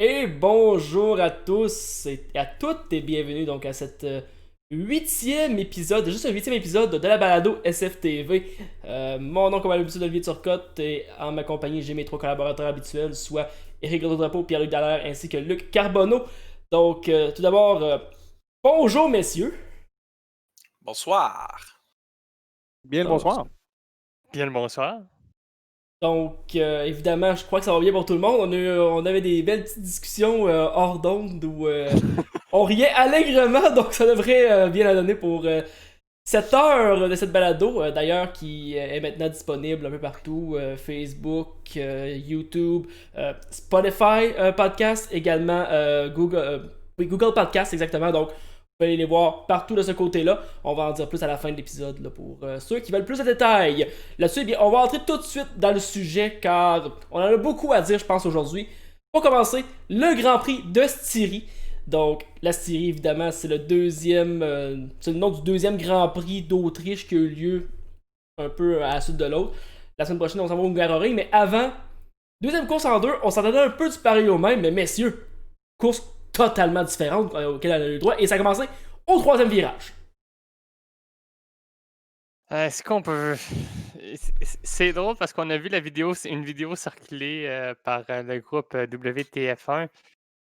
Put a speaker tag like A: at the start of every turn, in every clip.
A: Et bonjour à tous et à toutes et bienvenue donc à cette huitième épisode, juste un huitième épisode de la balado SFTV. Mon nom comme à l'habitude Olivier Turcotte et en ma compagnie j'ai mes trois collaborateurs habituels, soit Éric Drapeau, Pierre-Luc Dallaire ainsi que Luc Carbonneau. Donc tout d'abord, bonjour messieurs.
B: Bonsoir.
C: Bien le
A: Donc,
C: bonsoir.
D: Bien le bonsoir.
A: Évidemment, je crois que ça va bien pour tout le monde. On avait des belles petites discussions hors d'onde où on riait allègrement, donc ça devrait bien la donner pour cette heure de cette balado, d'ailleurs, qui est maintenant disponible un peu partout, Facebook, YouTube, Spotify podcast, également oui, Google Podcast exactement. Donc, vous pouvez aller les voir partout de ce côté-là. On va en dire plus à la fin de l'épisode là, pour ceux qui veulent plus de détails. Là-dessus, eh bien, on va entrer tout de suite dans le sujet car on en a beaucoup à dire, je pense, aujourd'hui. Pour commencer, le Grand Prix de Styrie. Donc, la Styrie, évidemment, c'est c'est le nom du deuxième Grand Prix d'Autriche qui a eu lieu un peu à la suite de l'autre. La semaine prochaine, on s'en va au Hungaroring, mais avant, deuxième course en deux, on s'entendait un peu du pareil au même, mais messieurs, course totalement différente auquel elle a eu le droit, et ça a commencé au troisième virage.
D: Est-ce qu'on peut. C'est drôle parce qu'on a vu la vidéo, c'est une vidéo circuler par le groupe WTF1.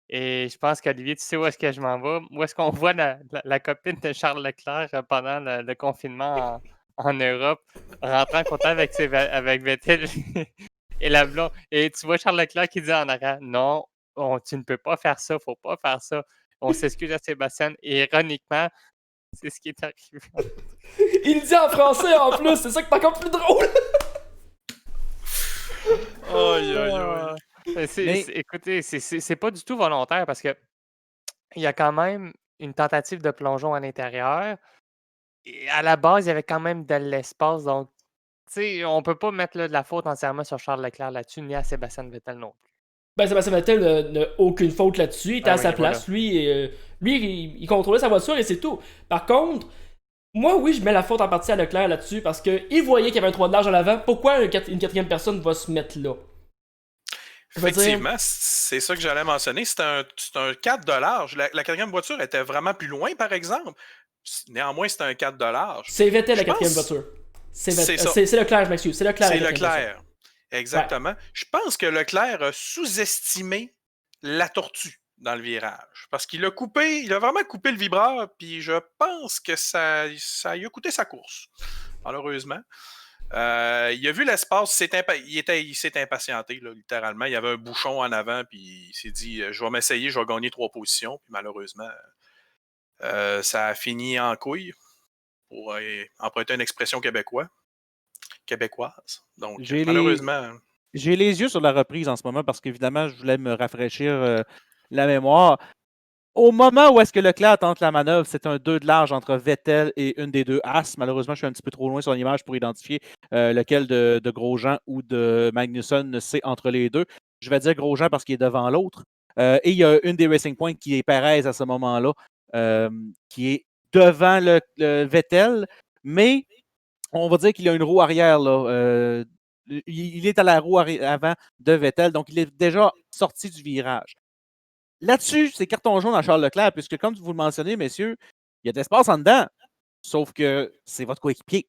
D: Et je pense qu'Olivier, tu sais où est-ce que je m'en vais? Où est-ce qu'on voit la copine de Charles Leclerc pendant le confinement en Europe, rentrant en contact avec Vettel et la blonde. Et tu vois Charles Leclerc qui dit en arrière, non, tu ne peux pas faire ça, faut pas faire ça. On s'excuse à Sébastien. Et ironiquement, c'est ce qui est arrivé.
A: Il le dit en français en plus, c'est ça qui est encore plus drôle.
B: Aïe, aïe, aïe.
D: Écoutez, c'est pas du tout volontaire parce que il y a quand même une tentative de plongeon à l'intérieur. Et à la base, il y avait quand même de l'espace. Donc, tu sais, on peut pas mettre là, de la faute entièrement sur Charles Leclerc là-dessus, ni à Sébastien Vettel non plus.
A: Ben, Sébastien Vettel n'a aucune faute là-dessus, il était
D: Ah
A: à sa
D: oui, voilà.
A: place, il contrôlait sa voiture et c'est tout. Par contre, moi, oui, je mets la faute en partie à Leclerc là-dessus parce qu'il voyait qu'il y avait un 3 de large en avant. Pourquoi une quatrième personne va se mettre là? Je veux dire,
B: Effectivement, c'est ça que j'allais mentionner. C'est un 4 de large. La quatrième voiture était vraiment plus loin, par exemple. Néanmoins, c'est un 4 de large.
A: c'est Vettel la
B: Je
A: quatrième
B: pense
A: voiture.
B: c'est ça.
A: C'est Leclerc, je m'excuse. C'est Leclerc la
B: C'est
A: quatrième voiture.
B: Leclerc.
A: Ouais.
B: Exactement. Je pense que Leclerc a sous-estimé la tortue dans le virage. Parce qu'il il a vraiment coupé le vibreur, puis je pense que ça lui a coûté sa course, malheureusement. Il a vu l'espace, il s'est impatienté, là, littéralement. Il y avait un bouchon en avant, puis il s'est dit je vais m'essayer, je vais gagner 3 positions. Puis malheureusement, ça a fini en couille, pour emprunter une expression québécoise. Donc,
C: J'ai les,
B: malheureusement.
C: j'ai les yeux sur la reprise en ce moment parce qu'évidemment, je voulais me rafraîchir la mémoire. Au moment où est-ce que Leclerc tente la manœuvre, c'est un 2 de large entre Vettel et une des deux As. Malheureusement, je suis un petit peu trop loin sur l'image pour identifier lequel de Grosjean ou de Magnussen c'est entre les deux. Je vais dire Grosjean parce qu'il est devant l'autre. Et il y a une des Racing Point qui est Perez à ce moment-là, qui est devant le Vettel, mais on va dire qu'il a une roue arrière. Là, il est à la roue avant de Vettel, donc il est déjà sorti du virage. Là-dessus, c'est carton jaune à Charles Leclerc, puisque comme vous le mentionnez, messieurs, il y a de l'espace en dedans, sauf que c'est votre coéquipier.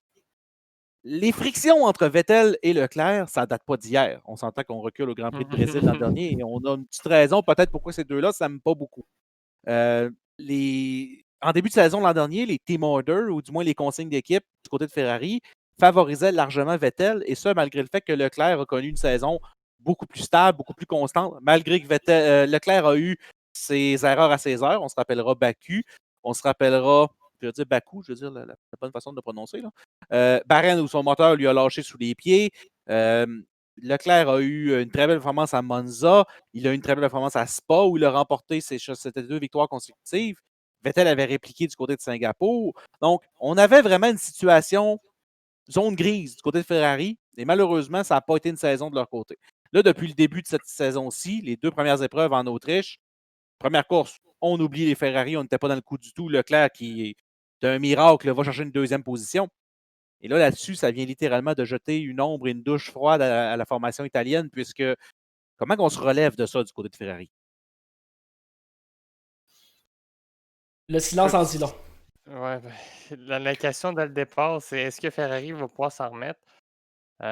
C: Les frictions entre Vettel et Leclerc, ça ne date pas d'hier. On s'entend qu'on recule au Grand Prix de Brésil l'an dernier et on a une petite raison peut-être pourquoi ces deux-là, ça n'aime pas beaucoup. En début de saison l'an dernier, les team orders, ou du moins les consignes d'équipe du côté de Ferrari, favorisaient largement Vettel, et ça malgré le fait que Leclerc a connu une saison beaucoup plus stable, beaucoup plus constante, malgré que Leclerc a eu ses erreurs à ses heures. On se rappellera Baku, on se rappellera, je veux dire Baku, je veux dire la bonne façon de le prononcer, là. Bahreïn, où son moteur lui a lâché sous les pieds. Leclerc a eu une très belle performance à Monza. Il a eu une très belle performance à Spa, où il a remporté c'était 2 victoires consécutives. Vettel avait répliqué du côté de Singapour. Donc, on avait vraiment une situation zone grise du côté de Ferrari. Et malheureusement, ça n'a pas été une saison de leur côté. Là, depuis le début de cette saison-ci, les 2 premières épreuves en Autriche, première course, on oublie les Ferrari, on n'était pas dans le coup du tout. Leclerc, qui est un miracle, va chercher une deuxième position. Et là-dessus, ça vient littéralement de jeter une ombre et une douche froide à la formation italienne, puisque comment on se relève de ça du côté de Ferrari?
A: Le silence en dit long.
D: Ouais, ben, la question dès le départ, c'est est-ce que Ferrari va pouvoir s'en remettre? Tu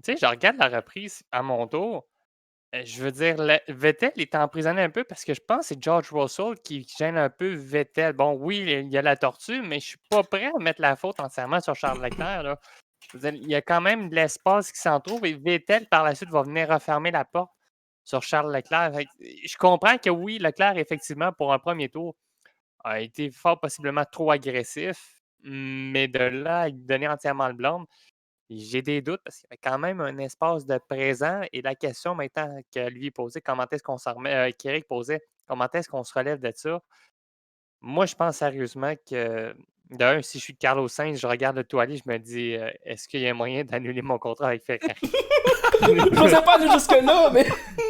D: sais, je regarde la reprise à mon tour. Je veux dire, Vettel est emprisonné un peu parce que je pense que c'est George Russell qui gêne un peu Vettel. Bon, oui, il y a la tortue, mais je suis pas prêt à mettre la faute entièrement sur Charles Leclerc, là. Je veux dire, il y a quand même de l'espace qui s'en trouve et Vettel, par la suite, va venir refermer la porte sur Charles Leclerc. Fait que, je comprends que oui, Leclerc, effectivement, pour un premier tour, a été fort possiblement trop agressif, mais de là à lui donner entièrement le blâme, j'ai des doutes parce qu'il y avait quand même un espace de présent et la question maintenant que lui posait, comment est-ce qu'on s'en remet, qu'Éric posait, comment est-ce qu'on se relève de ça? Moi, je pense sérieusement que, d'un, si je suis Carlos Sainz, je regarde le toile, je me dis, est-ce qu'il y a moyen d'annuler mon contrat avec Ferrari?
A: Je pensais pas aller jusque-là, mais.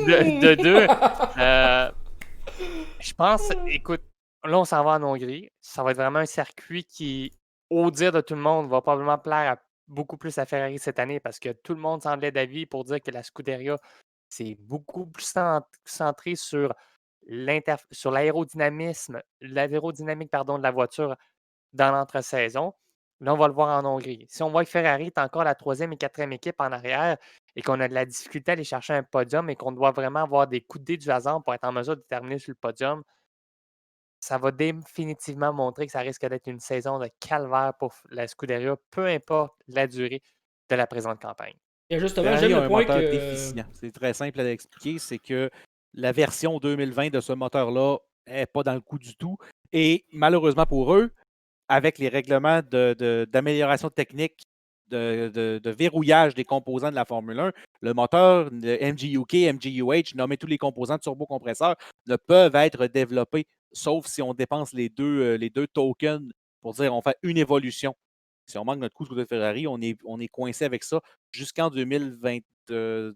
D: De deux, je pense, écoute, là, on s'en va en Hongrie. Ça va être vraiment un circuit qui, au dire de tout le monde, va probablement plaire beaucoup plus à Ferrari cette année parce que tout le monde semblait d'avis pour dire que la Scuderia, c'est beaucoup plus centré sur sur l'aérodynamique pardon, de la voiture dans l'entre-saison. Là, on va le voir en Hongrie. Si on voit que Ferrari est encore la troisième et quatrième équipe en arrière et qu'on a de la difficulté à aller chercher un podium et qu'on doit vraiment avoir des coups de dé du hasard pour être en mesure de terminer sur le podium, ça va définitivement montrer que ça risque d'être une saison de calvaire pour la Scuderia, peu importe la durée de la présente campagne.
A: Et justement,
C: Ferrari
A: j'aime
C: a
A: le
C: un
A: point
C: moteur
A: que.
C: déficient. C'est très simple à expliquer. C'est que la version 2020 de ce moteur-là n'est pas dans le coup du tout. Et malheureusement pour eux, avec les règlements d'amélioration technique, de verrouillage des composants de la Formule 1, le moteur, le MGUK, MGUH, nommer tous les composants de turbocompresseur, ne peuvent être développés, sauf si on dépense les deux tokens pour dire on fait une évolution. Si on manque notre coût de Ferrari, on est coincé avec ça jusqu'en 2022,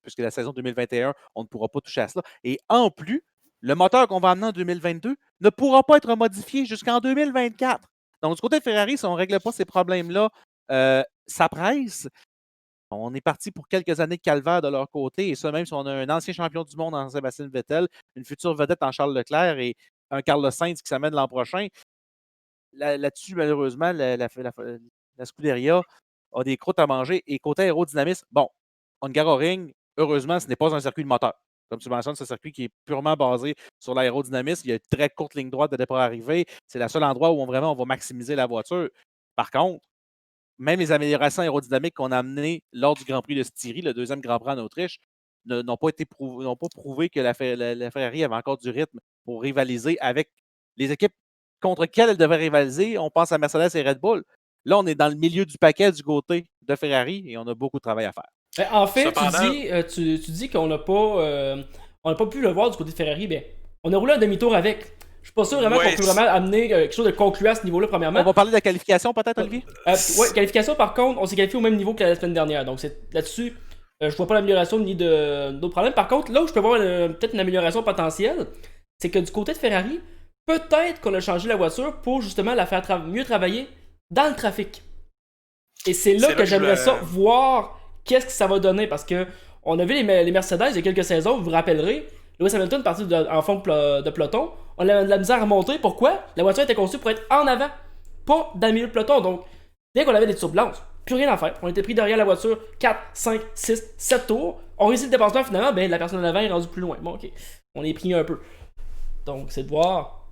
C: puisque la saison 2021, on ne pourra pas toucher à cela. Et en plus, le moteur qu'on va amener en 2022 ne pourra pas être modifié jusqu'en 2024. Donc, du côté de Ferrari, si on ne règle pas ces problèmes-là, ça presse. On est parti pour quelques années de calvaire de leur côté. Et ça, même si on a un ancien champion du monde en Sébastien Vettel, une future vedette en Charles Leclerc et un Carlos Sainz qui s'amène l'an prochain, là-dessus, malheureusement, la Scuderia a des croûtes à manger. Et côté aérodynamisme, bon, Hungaroring, heureusement, ce n'est pas un circuit de moteur. Comme tu mentionnes, c'est un circuit qui est purement basé sur l'aérodynamisme. Il y a une très courte ligne droite de départ-arrivée. C'est le seul endroit où vraiment on va maximiser la voiture. Par contre, même les améliorations aérodynamiques qu'on a amenées lors du Grand Prix de Styrie, le deuxième Grand Prix en Autriche, n'ont pas prouvé que la Ferrari avait encore du rythme pour rivaliser avec les équipes contre lesquelles elle devait rivaliser. On pense à Mercedes et Red Bull. Là, on est dans le milieu du paquet du côté de Ferrari et on a beaucoup de travail à faire.
A: En fait,
B: Cependant-
A: tu dis qu'on n'a pas pu le voir du côté de Ferrari. Ben, on a roulé un demi-tour avec. Je suis pas sûr vraiment
B: Ouais,
A: qu'on peut vraiment amener quelque chose de concluant à ce niveau-là, premièrement.
C: On va parler de la qualification peut-être, Olivier?
A: Ouais, qualification, par contre, on s'est qualifié au même niveau que la semaine dernière. Donc, là-dessus, je vois pas l'amélioration ni d'autres problèmes. Par contre, là où je peux voir peut-être une amélioration potentielle, c'est que du côté de Ferrari, peut-être qu'on a changé la voiture pour justement la faire mieux travailler dans le trafic. Et c'est là que j'aimerais ça voir qu'est-ce que ça va donner. Parce que on a vu les Mercedes il y a quelques saisons, vous vous rappellerez, Lewis Hamilton parti en fond de peloton, on a de la misère à remonter. Pourquoi? La voiture était conçue pour être en avant, pas dans le milieu de peloton. Donc, dès qu'on avait des turbulences, plus rien à faire. On était pris derrière la voiture 4, 5, 6, 7 tours. On réussit le dépassement finalement, ben la personne en avant est rendue plus loin. Bon, ok. On est pris un peu. Donc, c'est de voir.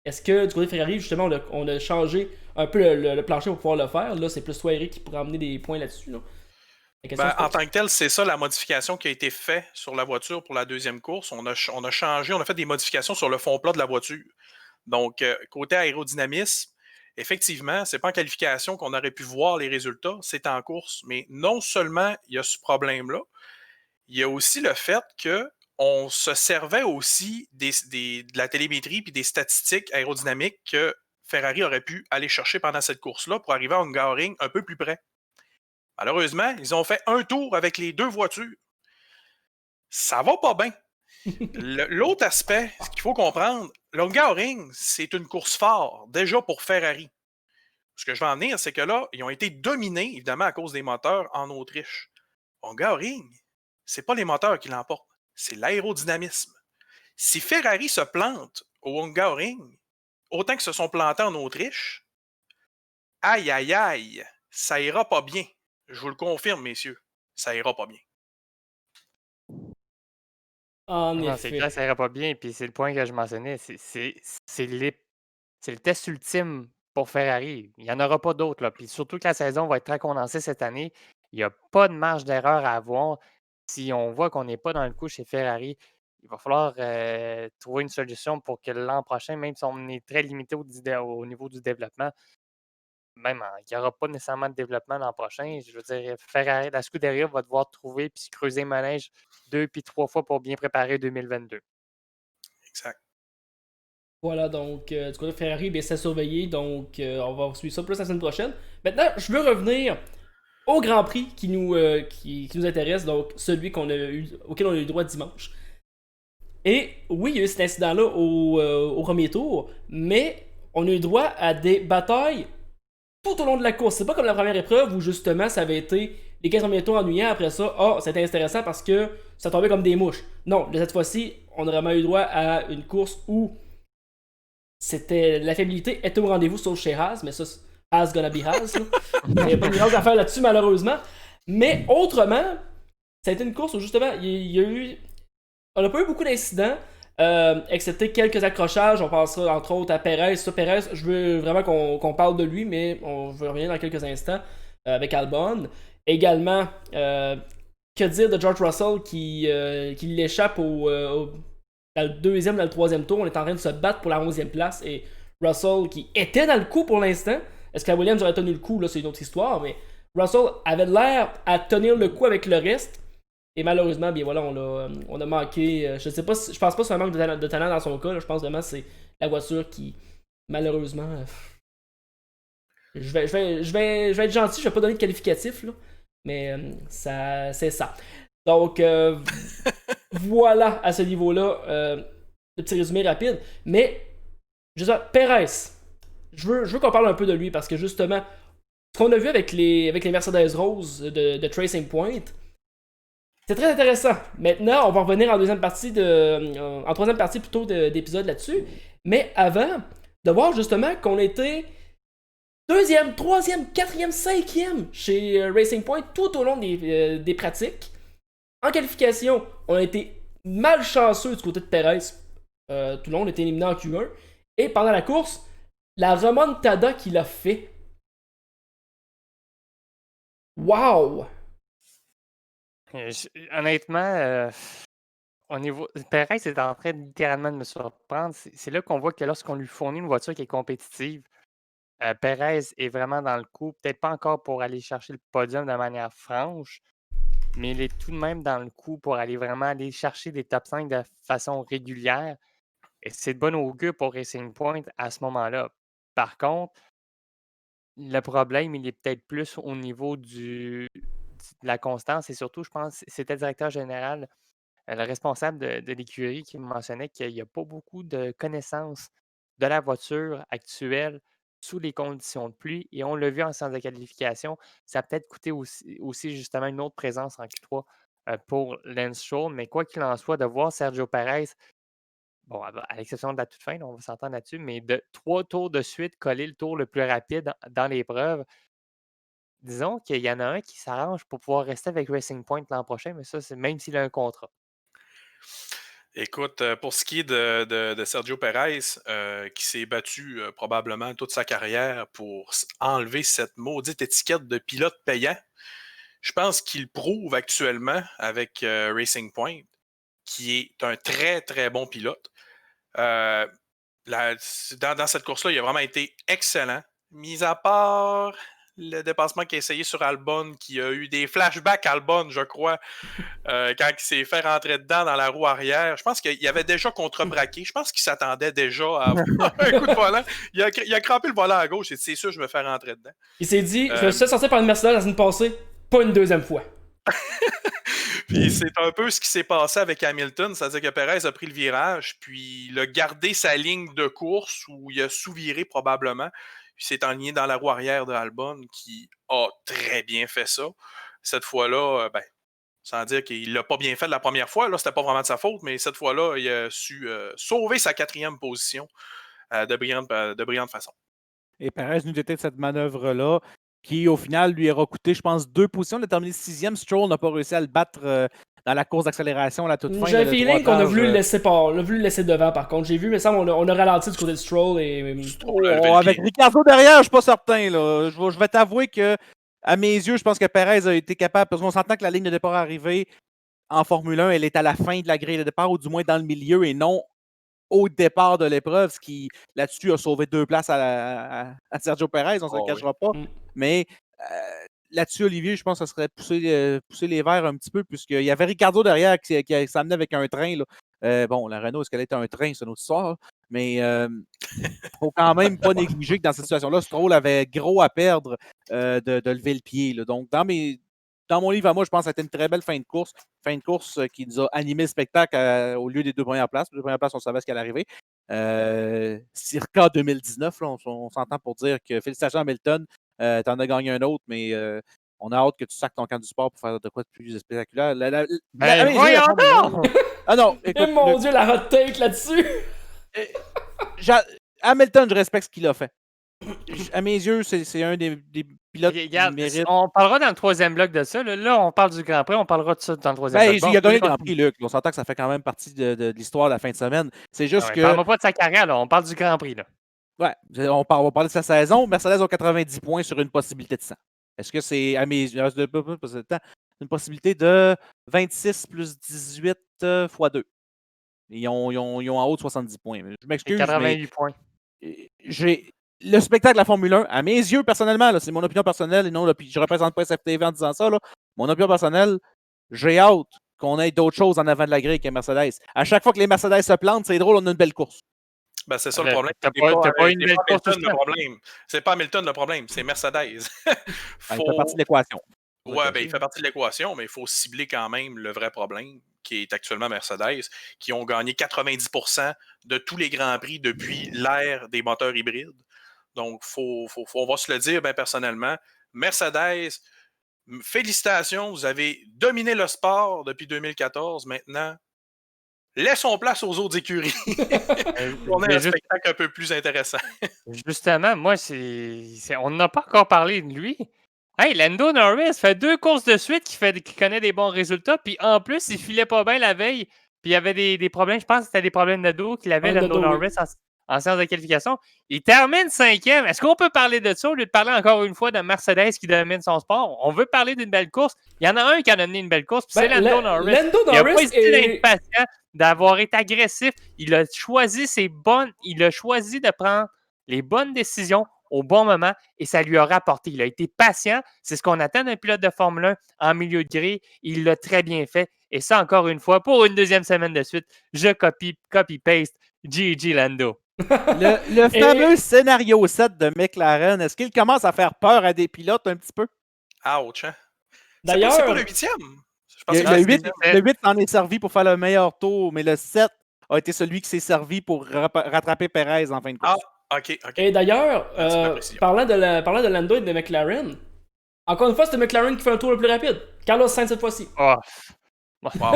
A: Est-ce que du côté de Ferrari, justement, on a changé un peu le plancher pour pouvoir le faire? Là, c'est plus toi, Eric, qui pourrait amener des points là-dessus. Là.
B: En tant que tel, c'est ça la modification qui a été faite sur la voiture pour la deuxième course. On a changé, on a fait des modifications sur le fond plat de la voiture. Donc, côté aérodynamisme, effectivement, c'est pas en qualification qu'on aurait pu voir les résultats, c'est en course. Mais non seulement il y a ce problème-là, il y a aussi le fait qu'on se servait aussi de la télémétrie et des statistiques aérodynamiques que Ferrari aurait pu aller chercher pendant cette course-là pour arriver à Hungaroring un peu plus près. Malheureusement, ils ont fait un tour avec les deux voitures. Ça va pas bien. L'autre aspect, ce qu'il faut comprendre, le Hungaroring, c'est une course phare, déjà pour Ferrari. Ce que je veux en venir, c'est que là, ils ont été dominés, évidemment, à cause des moteurs en Autriche. Hungaroring, c'est pas les moteurs qui l'emportent, c'est l'aérodynamisme. Si Ferrari se plante au Hungaroring, autant qu'ils se sont plantés en Autriche, aïe, aïe, aïe, ça ira pas bien. Je vous le confirme, messieurs, ça ira pas bien.
A: En
D: Non, c'est clair,
A: effet.
D: ça ira pas bien. Puis c'est le point que je mentionnais. C'est le test ultime pour Ferrari. Il n'y en aura pas d'autres, là. Puis surtout que la saison va être très condensée cette année. Il n'y a pas de marge d'erreur à avoir. Si on voit qu'on n'est pas dans le coup chez Ferrari, il va falloir trouver une solution pour que l'an prochain, même si on est très limité au niveau du développement, il n'y aura pas nécessairement de développement l'an prochain. Je veux dire, Ferrari, la Scuderia va devoir trouver puis se creuser le manège 2 puis 3 fois pour bien préparer 2022.
B: Exact.
A: Voilà, donc, du côté de Ferrari, bien, c'est à surveiller. Donc, on va suivre ça plus la semaine prochaine. Maintenant, je veux revenir au Grand Prix qui nous intéresse, donc celui auquel on a eu le droit dimanche. Et oui, il y a eu cet incident-là au premier tour, mais on a eu droit à des batailles tout au long de la course. C'est pas comme la première épreuve où justement ça avait été les 15 premiers tours ennuyants. Après ça, c'était intéressant parce que ça tombait comme des mouches. Non, cette fois-ci, on a vraiment eu droit à une course où la fiabilité était au rendez-vous sauf chez Haas, mais ça, Haas gonna be Haas. Il n'y a pas de miracle à faire là-dessus malheureusement. Mais autrement, ça a été une course où justement on n'a pas eu beaucoup d'incidents, excepté quelques accrochages. On passera entre autres à Perez. Perez, je veux vraiment qu'on parle de lui, mais on va revenir dans quelques instants avec Albon. Également, que dire de George Russell qui l'échappe dans le deuxième, dans le troisième tour. On est en train de se battre pour la 11e place. Et Russell, qui était dans le coup pour l'instant, est-ce que la Williams aurait tenu le coup? Là, c'est une autre histoire, mais Russell avait l'air à tenir le coup avec le reste. Et malheureusement, bien voilà, on a manqué. Je sais pas, je pense pas que c'est un manque de talent dans son cas. Là, je pense vraiment que c'est la voiture qui, malheureusement. Je vais être gentil, je vais pas donner de qualificatif, là, mais c'est ça. Donc, voilà à ce niveau-là, le petit résumé rapide. Mais, je sais, Perez, je veux qu'on parle un peu de lui parce que justement, ce qu'on a vu avec les Mercedes Rose de Tracing Point, c'est très intéressant. Maintenant, on va revenir en troisième partie plutôt d'épisode là-dessus. Mais avant, de voir justement qu'on était deuxième, troisième, quatrième, cinquième chez Racing Point tout au long des pratiques. En qualification, on a été malchanceux du côté de Perez. Tout le long, on était éliminé en Q1. Et pendant la course, la remontada qu'il a fait. Wow!
D: Honnêtement, au niveau. Perez est en train littéralement de me surprendre. C'est là qu'on voit que lorsqu'on lui fournit une voiture qui est compétitive, Perez est vraiment dans le coup. Peut-être pas encore pour aller chercher le podium de manière franche, mais il est tout de même dans le coup pour vraiment aller chercher des top 5 de façon régulière. Et c'est de bon augure pour Racing Point à ce moment-là. Par contre, le problème, il est peut-être plus au niveau de la constance et surtout, je pense, c'était le directeur général, le responsable de l'écurie qui mentionnait qu'il n'y a pas beaucoup de connaissances de la voiture actuelle sous les conditions de pluie. Et on l'a vu en séance de qualification, ça a peut-être coûté aussi justement une autre présence en Q3 pour Lance Stroll. Mais quoi qu'il en soit, de voir Sergio Perez, bon, à l'exception de la toute fin, là, on va s'entendre là-dessus, mais de 3 tours de suite, coller le tour le plus rapide dans l'épreuve, disons qu'il y en a un qui s'arrange pour pouvoir rester avec Racing Point l'an prochain, mais ça, c'est même s'il a un contrat.
B: Écoute, pour ce qui est de Sergio Perez, qui s'est battu probablement toute sa carrière pour enlever cette maudite étiquette de pilote payant, je pense qu'il prouve actuellement avec Racing Point, qui est un très, très bon pilote. Dans cette course-là, il a vraiment été excellent, mis à part le dépassement qu'il a essayé sur Albon, qui a eu des flashbacks Albon, je crois, quand il s'est fait rentrer dedans dans la roue arrière. Je pense qu'il avait déjà contrebraqué. Je pense qu'il s'attendait déjà à avoir un coup de volant. Il a crampé le volant à gauche et c'est sûr je me fais rentrer dedans.
A: Il s'est dit, je me suis sorti par une Mercedes la semaine passée, pas une deuxième fois.
B: Puis c'est un peu ce qui s'est passé avec Hamilton, c'est-à-dire que Perez a pris le virage, puis il a gardé sa ligne de course où il a sous-viré probablement, puis s'est enligné dans la roue arrière de Albon qui a très bien fait ça. Cette fois-là, sans dire qu'il l'a pas bien fait de la première fois, là, c'était pas vraiment de sa faute, mais cette fois-là, il a su sauver sa 4e position de brillante façon.
C: Et Perez nous détecte cette manœuvre-là, qui au final lui aura coûté, je pense, 2 positions. Il a terminé 6e. Stroll n'a pas réussi à le battre dans la course d'accélération à la toute fin.
A: J'ai un
C: le
A: feeling qu'on a
C: droitage,
A: voulu le laisser devant, par contre. J'ai vu, mais ça, on a ralenti du côté de Stroll et.
B: Stroll a levé le
C: avec
B: pied.
C: Ricardo derrière, je suis pas certain. Là. Je vais t'avouer que, à mes yeux, je pense que Perez a été capable, parce qu'on s'entend que la ligne de départ arrivée en Formule 1, elle est à la fin de la grille de départ, ou du moins dans le milieu, et non au départ de l'épreuve, ce qui, là-dessus, a sauvé 2 places à Sergio Perez, on ne se le cachera pas.
A: Mm.
C: Mais là-dessus, Olivier, je pense que ça serait pousser les verres un petit peu, puisqu'il y avait Ricardo derrière qui s'amenait avec un train. Là. Bon, la Renault, est-ce qu'elle était un train? C'est une autre histoire. Mais il ne faut quand même pas négliger que dans cette situation-là, Stroll avait gros à perdre de lever le pied. Là. Donc, dans mon livre à moi, je pense que c'était une très belle fin de course. Fin de course qui nous a animé le spectacle au lieu des 2 premières places. Les 2 premières places, on savait ce qu'elle arrivait. Circa 2019, là, on s'entend pour dire que félicitations à Hamilton. T'en as gagné un autre, mais on a hâte que tu sacs ton camp du sport pour faire de quoi de plus spectaculaire.
D: Voyons donc!
C: Ah non, écoute,
A: Mon Dieu, la hot take là-dessus!
C: Hamilton, je respecte ce qu'il a fait. À mes yeux, c'est un des pilotes
D: Regarde,
C: qui mérite.
D: on parlera dans le 3e bloc de ça. Là, on parle du Grand Prix, on parlera de ça dans le 3e bloc.
C: Il a gagné le Grand Prix, Luc. On s'entend que ça fait quand même partie de l'histoire de la fin de semaine. C'est juste que.
D: Parle-moi pas de sa carrière, là. On parle du Grand Prix. Là.
C: Ouais, on va parler de sa saison. Mercedes a 90 points sur une possibilité de 100. Est-ce que c'est à mes yeux une possibilité de 26 plus 18 fois 2? Ils ont en haut de 70 points. Je m'excuse.
D: 88 points.
C: Le spectacle de la Formule 1, à mes yeux, personnellement, là, c'est mon opinion personnelle et non, je ne représente pas SFTV en disant ça. Là, mon opinion personnelle, j'ai hâte qu'on ait d'autres choses en avant de la grille que Mercedes. À chaque fois que les Mercedes se plantent, c'est drôle, on a une belle course.
B: Ben, c'est ça le problème.
D: T'as pas une belle course.
B: C'est pas Hamilton le problème, c'est Mercedes.
C: Il fait partie de l'équation.
B: Ouais, ben, il fait partie de l'équation, mais il faut cibler quand même le vrai problème, qui est actuellement Mercedes, qui ont gagné 90% de tous les Grands Prix depuis l'ère des moteurs hybrides. Donc, on va se le dire bien personnellement. Mercedes, félicitations, vous avez dominé le sport depuis 2014. Maintenant, laissons place aux autres écuries. On a un spectacle un peu plus intéressant.
D: Justement, moi, on n'a pas encore parlé de lui. Hey, Lando Norris fait 2 courses de suite qui connaît des bons résultats, puis en plus, il filait pas bien la veille, puis il y avait des problèmes, je pense que c'était des problèmes de dos qu'il avait, Lando Norris, en séance de qualification. Il termine 5e. Est-ce qu'on peut parler de ça au lieu de parler encore une fois de Mercedes qui domine son sport? On veut parler d'une belle course. Il y en a un qui a amené une belle course, puis c'est Lando Norris. Il n'a pas hésité d'être patient, d'avoir été agressif. Il a choisi de prendre les bonnes décisions au bon moment et ça lui a rapporté. Il a été patient. C'est ce qu'on attend d'un pilote de Formule 1 en milieu de grille. Il l'a très bien fait. Et ça, encore une fois, pour une 2e semaine de suite, je copy-paste GG Lando.
C: Le fameux scénario 7 de McLaren, est-ce qu'il commence à faire peur à des pilotes un petit peu?
B: Ouch, hein?
A: D'ailleurs,
B: c'est pas le 8e.
C: Le 8 en est servi pour faire le meilleur tour, mais le 7 a été celui qui s'est servi pour rattraper Perez en fin de course.
B: OK.
A: Et d'ailleurs, parlant de Lando et de McLaren, encore une fois, c'est McLaren qui fait un tour le plus rapide. Carlos Sainz cette fois-ci.
D: Oh.
B: Wow.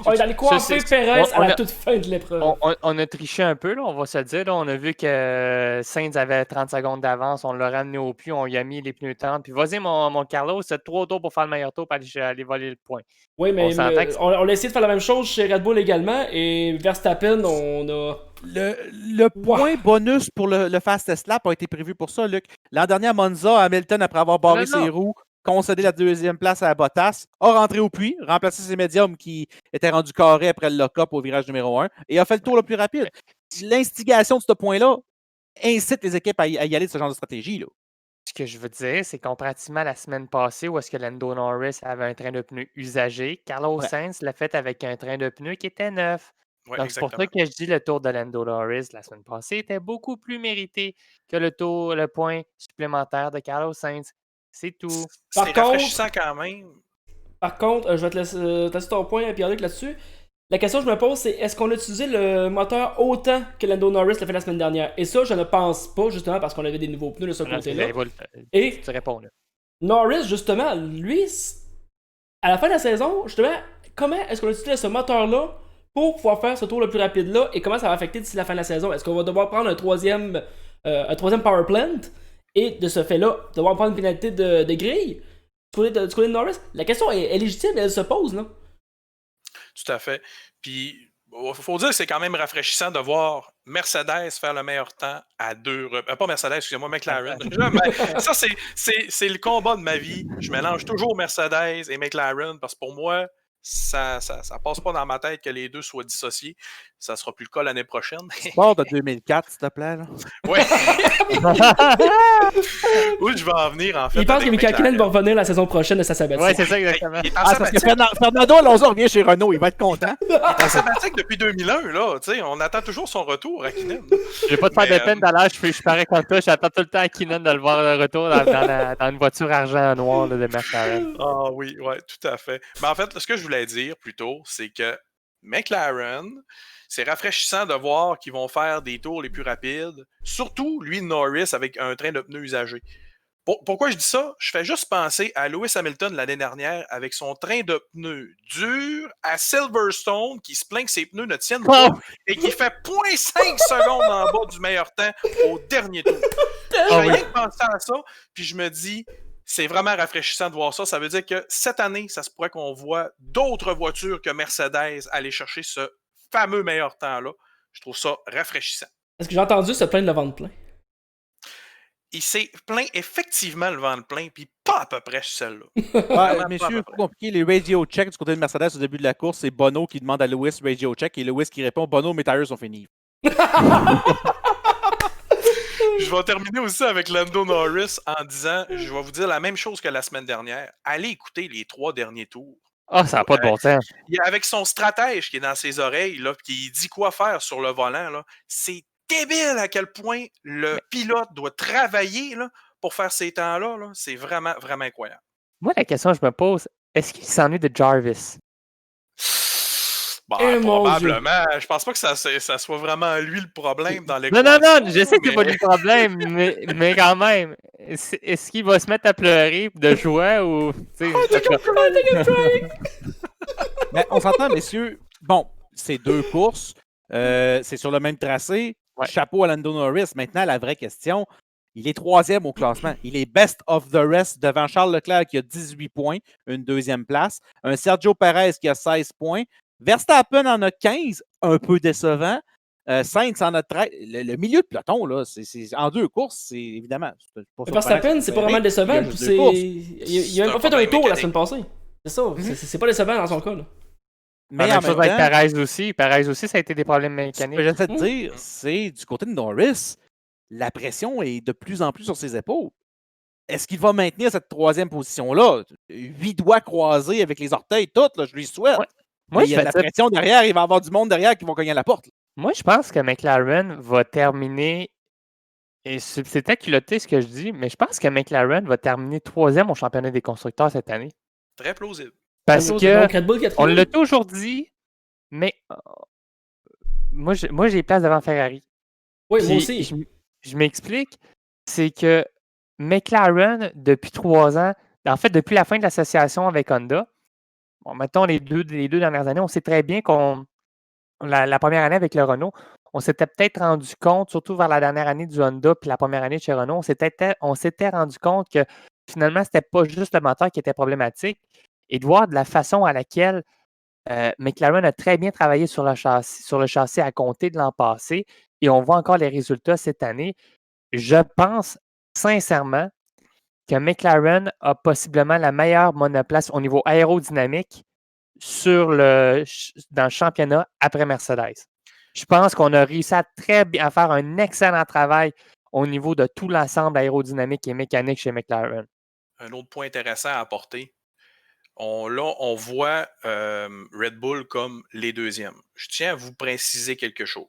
A: On est allé coiffer Perez à la toute fin de l'épreuve.
D: On a triché un peu, là, on va se dire. Là, on a vu que Sainz avait 30 secondes d'avance. On l'a ramené au puits, on lui a mis les pneus 30. Puis vas-y, mon Carlos, c'est 3 tours pour faire le meilleur tour pour aller voler le point.
A: Oui, mais on a essayé de faire la même chose chez Red Bull également. Et Verstappen, on a...
C: Le point bonus pour le fastest lap a été prévu pour ça, Luc. L'an dernier à Monza, Hamilton, après avoir barré ses roues, concédé la 2e place à Bottas, a rentré au puits, remplacé ses médiums qui étaient rendus carrés après le lock-up au virage numéro 1 et a fait le tour le plus rapide. L'instigation de ce point-là incite les équipes à y aller de ce genre de stratégie. Là.
D: Ce que je veux dire, c'est comparativement à la semaine passée où est-ce que Lando Norris avait un train de pneus usagé, Carlos Sainz l'a fait avec un train de pneus qui était neuf.
B: Ouais,
D: donc, c'est pour ça que je dis le tour de Lando Norris la semaine passée était beaucoup plus mérité que le point supplémentaire de Carlos Sainz. C'est tout.
B: C'est rafraîchissant quand même.
A: Par contre, je vais te laisser ton point, Pierre-Luc, là-dessus. La question que je me pose, c'est est-ce qu'on a utilisé le moteur autant que Lando Norris l'a fait la semaine dernière? Et ça, je ne pense pas, justement, parce qu'on avait des nouveaux pneus de ce côté-là. Et
D: tu réponds, là.
A: Norris, justement, lui, à la fin de la saison, justement, comment est-ce qu'on a utilisé ce moteur-là pour pouvoir faire ce tour le plus rapide-là et comment ça va affecter d'ici la fin de la saison? Est-ce qu'on va devoir prendre un troisième power plant et de ce fait-là, devoir prendre une pénalité de grille du côté de Norris? La question est légitime et elle se pose, là.
B: Tout à fait. Puis, il faut dire que c'est quand même rafraîchissant de voir Mercedes faire le meilleur temps à pas Mercedes, excusez-moi, McLaren. Ça, c'est le combat de ma vie. Je mélange toujours Mercedes et McLaren parce que pour moi, ça passe pas dans ma tête que les deux soient dissociés. Ça sera plus le cas l'année prochaine.
C: Sport de 2004, s'il te plaît. Là.
B: Ouais. Où je vais en venir, en fait.
A: Il pense que Mika Hakkinen va revenir la saison prochaine de sa sabbatique.
D: Ouais, c'est ça, exactement.
B: Il est en
C: Parce que
B: sabbatique.
C: Fernando Alonso revient chez Renault, il va être content.
B: Il est en sabbatique depuis 2001, là. Tu sais, on attend toujours son retour, Hakkinen.
D: Je vais pas te faire de peine d'aller, je parais comme toi, j'attends tout le temps à Keenan de le voir de retour dans une voiture argent noir là, de McLaren.
B: Ah oui, ouais, tout à fait. Mais en fait, ce que je voulais dire plutôt, c'est que McLaren, c'est rafraîchissant de voir qu'ils vont faire des tours les plus rapides. Surtout, lui, Norris, avec un train de pneus usagé. Pourquoi je dis ça? Je fais juste penser à Lewis Hamilton l'année dernière avec son train de pneus dur à Silverstone qui se plaint que ses pneus ne tiennent pas et qui fait 0.5 secondes en bas du meilleur temps au dernier tour. Je fais rien que penser à ça, puis je me dis, c'est vraiment rafraîchissant de voir ça. Ça veut dire que cette année, ça se pourrait qu'on voit d'autres voitures que Mercedes aller chercher ce fameux meilleur temps-là. Je trouve ça rafraîchissant.
A: Est-ce que j'ai entendu se plaindre le ventre plein?
B: Il s'est plaint effectivement le ventre plein, puis pas à peu près celle-là.
C: Ouais, messieurs, c'est compliqué. Les radio checks du côté de Mercedes au début de la course, c'est Bono qui demande à Lewis radio check et Lewis qui répond Bono, mes tires sont finis.
B: Je vais terminer aussi avec Lando Norris en disant, je vais vous dire la même chose que la semaine dernière. Allez écouter les 3 derniers tours.
D: Ah, ça n'a pas de bon sens.
B: Avec son stratège qui est dans ses oreilles, là, qui dit quoi faire sur le volant, là, c'est débile à quel point le pilote doit travailler là, pour faire ces temps-là. Là. C'est vraiment, vraiment incroyable.
D: Moi, la question que je me pose, est-ce qu'il s'ennuie de Jarvis?
B: Bon, probablement. Je pense pas que ça soit vraiment lui le problème dans l'équation.
D: Non, je sais que c'est pas lui le problème, mais quand même, est-ce qu'il va se mettre à pleurer de joie ou...
C: Mais on s'entend, messieurs. Bon, c'est 2 courses. C'est sur le même tracé. Ouais. Chapeau à Lando Norris. Maintenant, la vraie question, il est 3e au classement. Il est best of the rest devant Charles Leclerc qui a 18 points, une 2e place. Un Sergio Perez qui a 16 points. Verstappen en a 15, un peu décevant. Sainz en a 13. Le milieu de peloton, là, c'est en 2 courses, c'est évidemment.
A: Verstappen, c'est pas vraiment décevant. Il a même pas fait un tour la semaine passée. C'est ça. C'est pas décevant dans son cas. Là.
D: Mais en même chose avec Perez aussi. Perez aussi, ça a été des problèmes mécaniques.
C: Ce que j'essaie de dire, c'est du côté de Norris, la pression est de plus en plus sur ses épaules. Est-ce qu'il va maintenir cette 3e position-là? 8 doigts croisés avec les orteils, tout, là, je lui souhaite. Ouais. Moi, il y a de la pression derrière, il va y avoir du monde derrière qui va cogner à la porte. Là.
D: Moi, je pense que McLaren va terminer, et c'est peut-être culotté ce que je dis, mais je pense que McLaren va terminer 3e au championnat des constructeurs cette année.
B: Très plausible.
D: Parce que on l'a toujours dit, mais moi j'ai place devant Ferrari.
A: Oui, moi aussi.
D: Je m'explique, c'est que McLaren, depuis 3 ans, en fait, depuis la fin de l'association avec Honda, bon, mettons les deux dernières années, on sait très bien la première année avec le Renault, on s'était peut-être rendu compte, surtout vers la dernière année du Honda puis la première année de chez Renault, on s'était rendu compte que finalement, c'était pas juste le moteur qui était problématique. Et de voir de la façon à laquelle McLaren a très bien travaillé sur le châssis à compter de l'an passé, et on voit encore les résultats cette année. Je pense sincèrement que McLaren a possiblement la meilleure monoplace au niveau aérodynamique dans le championnat après Mercedes. Je pense qu'on a réussi à faire un excellent travail au niveau de tout l'ensemble aérodynamique et mécanique chez McLaren.
B: Un autre point intéressant à apporter, on voit Red Bull comme les 2e. Je tiens à vous préciser quelque chose.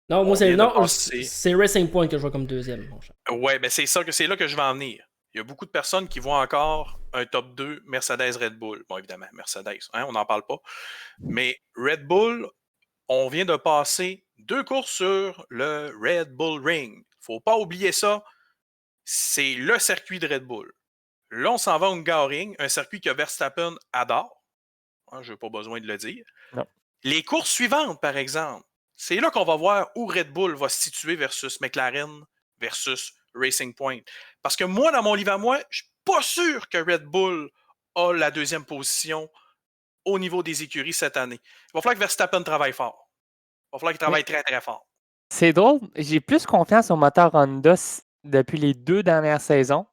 A: Non, moi, c'est Racing Point que je vois comme 2e.
B: Ouais, mais c'est là que je vais en venir. Il y a beaucoup de personnes qui voient encore un top 2 Mercedes-Red Bull. Bon, évidemment, Mercedes, hein, on n'en parle pas. Mais Red Bull, on vient de passer 2 courses sur le Red Bull Ring. Il ne faut pas oublier ça. C'est le circuit de Red Bull. Là, on s'en va au Hungaroring, un circuit que Verstappen adore. Hein, je n'ai pas besoin de le dire.
D: Non.
B: Les courses suivantes, par exemple, c'est là qu'on va voir où Red Bull va se situer versus McLaren versus Racing Point. Parce que moi, dans mon livre à moi, je suis pas sûr que Red Bull a la deuxième position au niveau des écuries cette année. Il va falloir que Verstappen travaille fort. Il va falloir qu'il travaille très, très fort.
D: C'est drôle, j'ai plus confiance au moteur Honda depuis les 2 dernières saisons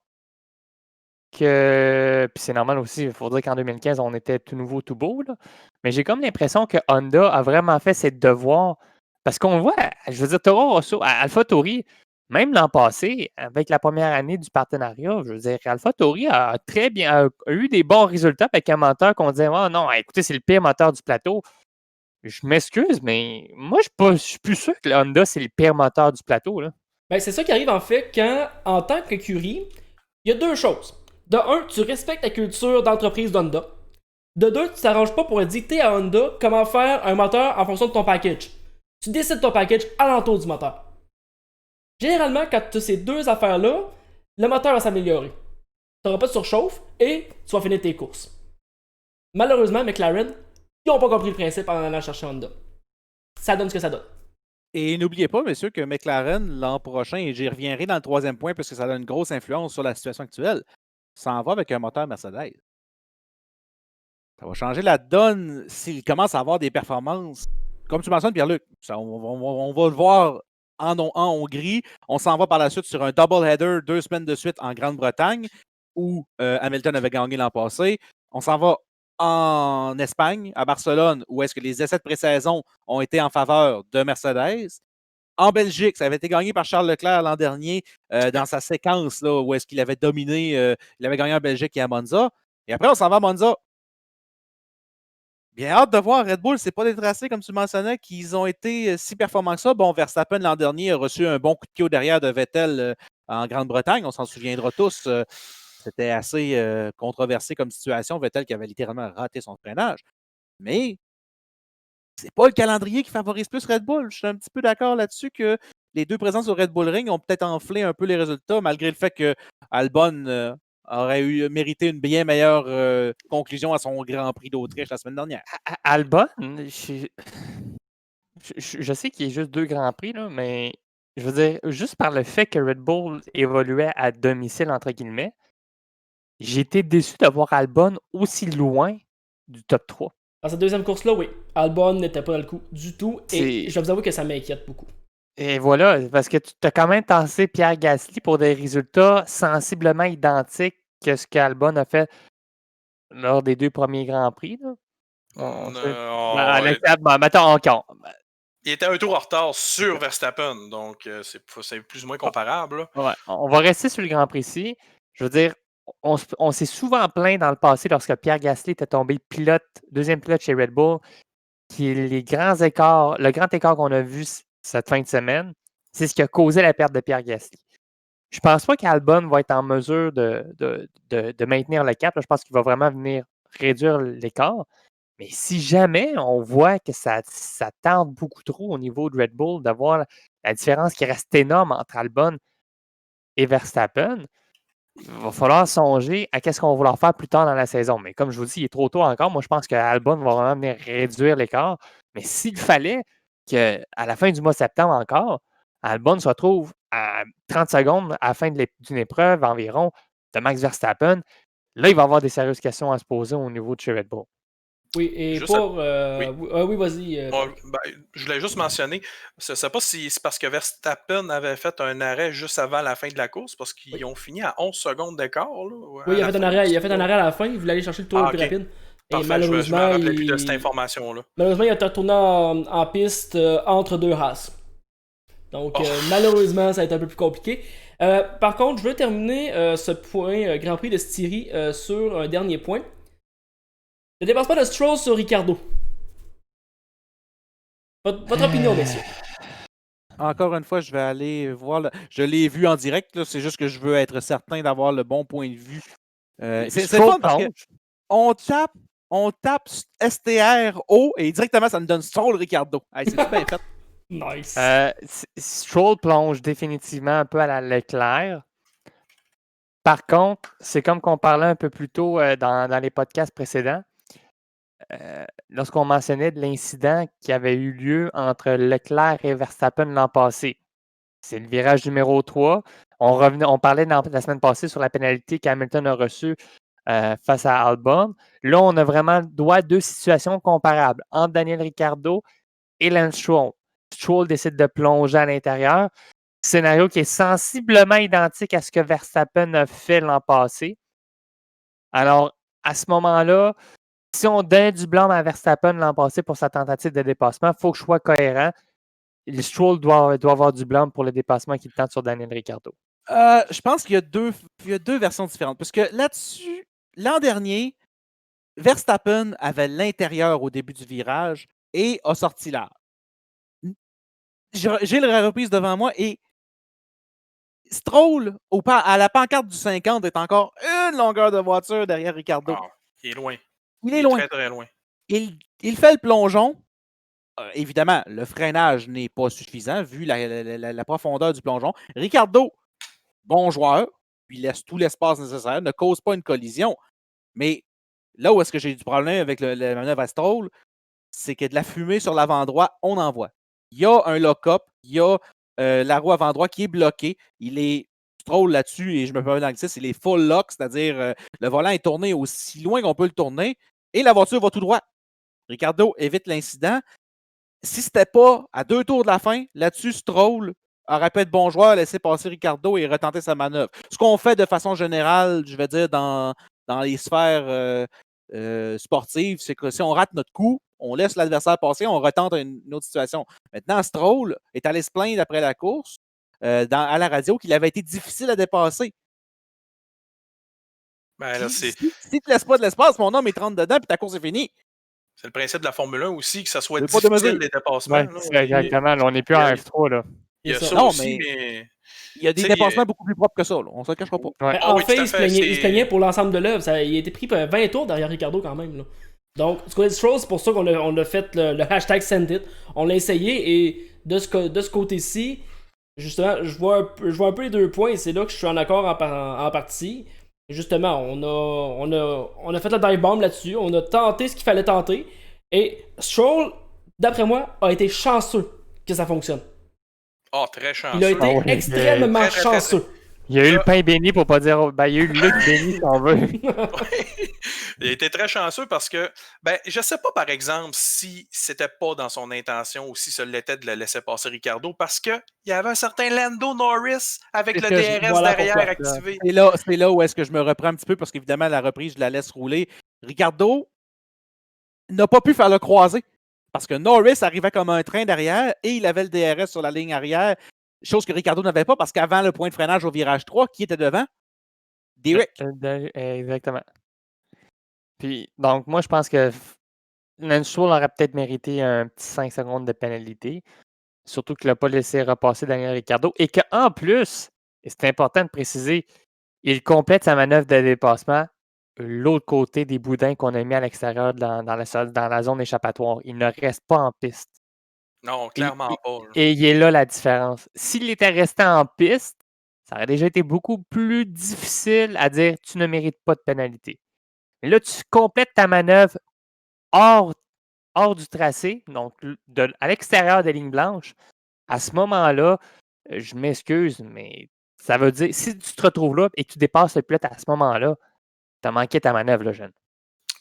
D: que. Puis c'est normal aussi, il faut dire qu'en 2015, on était tout nouveau, tout beau. Là. Mais j'ai comme l'impression que Honda a vraiment fait ses devoirs. Parce qu'on voit, je veux dire, Toro Rosso, AlphaTauri, même l'an passé, avec la première année du partenariat, je veux dire, AlphaTauri a très bien a eu des bons résultats avec un moteur qu'on disait oh non, écoutez, c'est le pire moteur du plateau. Je m'excuse, mais moi, je suis plus sûr que le Honda, c'est le pire moteur du plateau. Là.
A: Ben, c'est ça qui arrive en fait quand, en tant qu'écurie, il y a deux choses. De un, tu respectes la culture d'entreprise d'Honda. De deux, tu t'arranges pas pour dicter à Honda comment faire un moteur en fonction de ton package. Tu décides ton package alentour du moteur. Généralement, quand tu as ces deux affaires-là, le moteur va s'améliorer. Tu n'auras pas de surchauffe et tu vas finir tes courses. Malheureusement, McLaren, ils n'ont pas compris le principe en allant chercher Honda. Ça donne ce que ça donne.
C: Et n'oubliez pas, messieurs, que McLaren, l'an prochain, et j'y reviendrai dans le troisième point parce que ça a une grosse influence sur la situation actuelle, s'en va avec un moteur Mercedes. Ça va changer la donne s'il commence à avoir des performances. Comme tu mentionnes, Pierre-Luc, on va le voir en Hongrie. On s'en va par la suite sur un double-header 2 semaines de suite en Grande-Bretagne où Hamilton avait gagné l'an passé. On s'en va en Espagne, à Barcelone, où est-ce que les essais de pré-saison ont été en faveur de Mercedes. En Belgique, ça avait été gagné par Charles Leclerc l'an dernier dans sa séquence là, où est-ce qu'il avait dominé, il avait gagné en Belgique et à Monza. Et après, on s'en va à Monza. Bien hâte de voir Red Bull, c'est pas des tracés, comme tu mentionnais, qu'ils ont été si performants que ça. Bon, Verstappen l'an dernier a reçu un bon coup de pied au derrière de Vettel en Grande-Bretagne, on s'en souviendra tous. C'était assez controversé comme situation. Vettel qui avait littéralement raté son freinage. Mais c'est pas le calendrier qui favorise plus Red Bull. Je suis un petit peu d'accord là-dessus que les deux présences au Red Bull Ring ont peut-être enflé un peu les résultats, malgré le fait que Albon aurait mérité une bien meilleure conclusion à son Grand Prix d'Autriche la semaine dernière.
D: Albon, je sais qu'il y a juste 2 Grands Prix, là, mais je veux dire, juste par le fait que Red Bull évoluait à domicile, entre guillemets, j'ai été déçu de voir Albon aussi loin du top 3.
A: Dans cette deuxième course-là, oui, Albon n'était pas dans le coup du tout et je dois vous avouer que ça m'inquiète beaucoup.
D: Et voilà, parce que tu as quand même tassé Pierre Gasly pour des résultats sensiblement identiques que ce qu'Albon a fait lors des 2 premiers Grands Prix. Là. Mettons encore.
B: Il était un tour en retard sur Verstappen, donc c'est plus ou moins comparable.
D: Ouais, on va rester sur le Grand Prix-ci. Je veux dire, on s'est souvent plaint dans le passé lorsque Pierre Gasly était tombé deuxième pilote chez Red Bull, le grand écart qu'on a vu cette fin de semaine, c'est ce qui a causé la perte de Pierre Gasly. Je ne pense pas qu'Albon va être en mesure de maintenir le cap. Là, je pense qu'il va vraiment venir réduire l'écart. Mais si jamais on voit que ça tente beaucoup trop au niveau de Red Bull, d'avoir la différence qui reste énorme entre Albon et Verstappen, il va falloir songer à qu'est-ce qu'on va vouloir faire plus tard dans la saison. Mais comme je vous dis, il est trop tôt encore. Moi, je pense qu'Albon va vraiment venir réduire l'écart. Mais s'il fallait qu'à la fin du mois de septembre encore, Albon se retrouve à 30 secondes à la fin d'une épreuve environ de Max Verstappen, là, il va y avoir des sérieuses questions à se poser au niveau de chez Red Bull.
A: Oui, et
B: juste
A: pour... oui, vas-y.
B: Je voulais juste mentionner, je ne sais pas si c'est parce que Verstappen avait fait un arrêt juste avant la fin de la course, parce qu'ils ont fini à 11 secondes d'écart.
A: Oui, il a fait un arrêt à la fin, il voulait aller chercher le tour le plus rapide.
B: Parfait,
A: et malheureusement,
B: je me rappelais plus de cette information-là.
A: Malheureusement, il a été retourné en piste entre deux Haas. Donc, malheureusement, ça a été un peu plus compliqué. Par contre, je veux terminer ce point Grand Prix de Styrie sur un dernier point. Le dépassement de Stroll sur Ricardo. Votre opinion, messieurs.
C: Encore une fois, je vais aller voir. Je l'ai vu en direct, là, c'est juste que je veux être certain d'avoir le bon point de vue. C'est fun parce qu'on tape STR haut et directement ça nous donne Stroll Ricardo. Hey, c'est bien fait.
A: Nice.
D: Stroll plonge définitivement un peu à la Leclerc. Par contre, c'est comme qu'on parlait un peu plus tôt dans les podcasts précédents. lorsqu'on mentionnait de l'incident qui avait eu lieu entre Leclerc et Verstappen l'an passé. C'est le virage numéro 3. On parlait la semaine passée sur la pénalité qu'Hamilton a reçue face à Albon. Là, on a vraiment deux situations comparables entre Daniel Ricciardo et Lance Stroll. Stroll décide de plonger à l'intérieur. Scénario qui est sensiblement identique à ce que Verstappen a fait l'an passé. Alors, à ce moment-là, si on donne du blâme à Verstappen l'an passé pour sa tentative de dépassement, il faut que je sois cohérent. Le Stroll doit avoir du blâme pour le dépassement qu'il tente sur Daniel Ricciardo.
C: Je pense qu'il y a deux versions différentes. Parce que là-dessus, l'an dernier, Verstappen avait l'intérieur au début du virage et a sorti large. J'ai la reprise devant moi et Stroll, à la pancarte du 50, est encore une longueur de voiture derrière Ricciardo.
B: Ah, il est loin.
C: Il est loin.
B: Très, très loin.
C: Il fait le plongeon. Évidemment, le freinage n'est pas suffisant vu la profondeur du plongeon. Ricciardo, bon joueur, il laisse tout l'espace nécessaire, ne cause pas une collision. Mais là où est-ce que j'ai du problème avec la manœuvre à Stroll, c'est que de la fumée sur l'avant droit, on en voit. Il y a un lock-up, il y a la roue avant droit qui est bloquée. Il est Stroll là-dessus, et je me permets d'anglicisme, c'est les full lock, c'est-à-dire le volant est tourné aussi loin qu'on peut le tourner, et la voiture va tout droit. Ricciardo évite l'incident. Si c'était pas à 2 tours de la fin, là-dessus, Stroll aurait pu être bon joueur, laisser passer Ricciardo et retenter sa manœuvre. Ce qu'on fait de façon générale, je vais dire, dans les sphères sportives, c'est que si on rate notre coup, on laisse l'adversaire passer, on retente une autre situation. Maintenant, Stroll est allé se plaindre après la course à la radio qu'il avait été difficile à dépasser.
B: Ben, là,
C: Si tu ne te laisses pas de l'espace, mon homme, il te rentre dedans puis ta course est finie.
B: C'est le principe de la Formule 1 aussi, que ça soit
C: C'est pas de
B: difficile
C: mesure.
B: les dépassements.
D: Ouais,
B: là.
D: c'est exactement. Là, on n'est plus en F3. Là.
B: Il y a
A: C'est
B: ça
C: Non,
B: aussi,
C: mais
B: mais...
C: il y a des
B: Tu sais,
C: dépassements beaucoup plus propres que ça. Là. On ne se le cachera pas.
D: Ouais.
A: En
B: oui,
A: fait,
B: tout à
A: il se
B: fait,
A: plaignait, pour l'ensemble de l'œuvre. Il a été pris 20 tours derrière Ricciardo quand même. Là. Donc, du côté de Stroll, c'est pour ça qu'on a fait le hashtag Send It. On l'a essayé et de ce côté-ci, justement, je vois un peu les deux points et c'est là que je suis en accord en partie. Justement, on a fait la dive bomb là-dessus. On a tenté ce qu'il fallait tenter. Et Stroll, d'après moi, a été chanceux que ça fonctionne.
B: Ah, très chanceux.
A: Il a été extrêmement
B: Très, très, très,
A: chanceux.
D: Il y a eu le pain béni pour pas dire. Ben, il y a eu le Luc béni, si on veut.
B: Il a été très chanceux parce que, ben, je sais pas, par exemple, si c'était pas dans son intention ou si ce l'était de le laisser passer Ricciardo, parce que il y avait un certain Lando Norris avec
C: C'est
B: le
C: ce que
B: DRS
A: voilà
B: derrière
A: pourquoi.
B: activé.
C: C'est là où est-ce que je me reprends un petit peu parce qu'évidemment, la reprise, je la laisse rouler. Ricciardo n'a pas pu faire le croisé parce que Norris arrivait comme un train derrière et il avait le DRS sur la ligne arrière, chose que Ricciardo n'avait pas parce qu'avant le point de freinage au virage 3, qui était devant? Derek.
D: Exactement. Puis, donc, moi, je pense que Lance Stroll aurait peut-être mérité un petit 5 secondes de pénalité. Surtout qu'il n'a pas laissé repasser Daniel Ricciardo. Et qu'en plus, et c'est important de préciser, il complète sa manœuvre de dépassement l'autre côté des boudins qu'on a mis à l'extérieur dans la zone échappatoire. Il ne reste pas en piste.
B: Non, clairement pas. Là.
D: Et il est là la différence. S'il était resté en piste, ça aurait déjà été beaucoup plus difficile à dire tu ne mérites pas de pénalité. Mais là, tu complètes ta manœuvre hors du tracé, donc à l'extérieur des lignes blanches. À ce moment-là, je m'excuse, mais ça veut dire si tu te retrouves là et que tu dépasses le pilote à ce moment-là, tu as manqué ta manœuvre, là, jeune.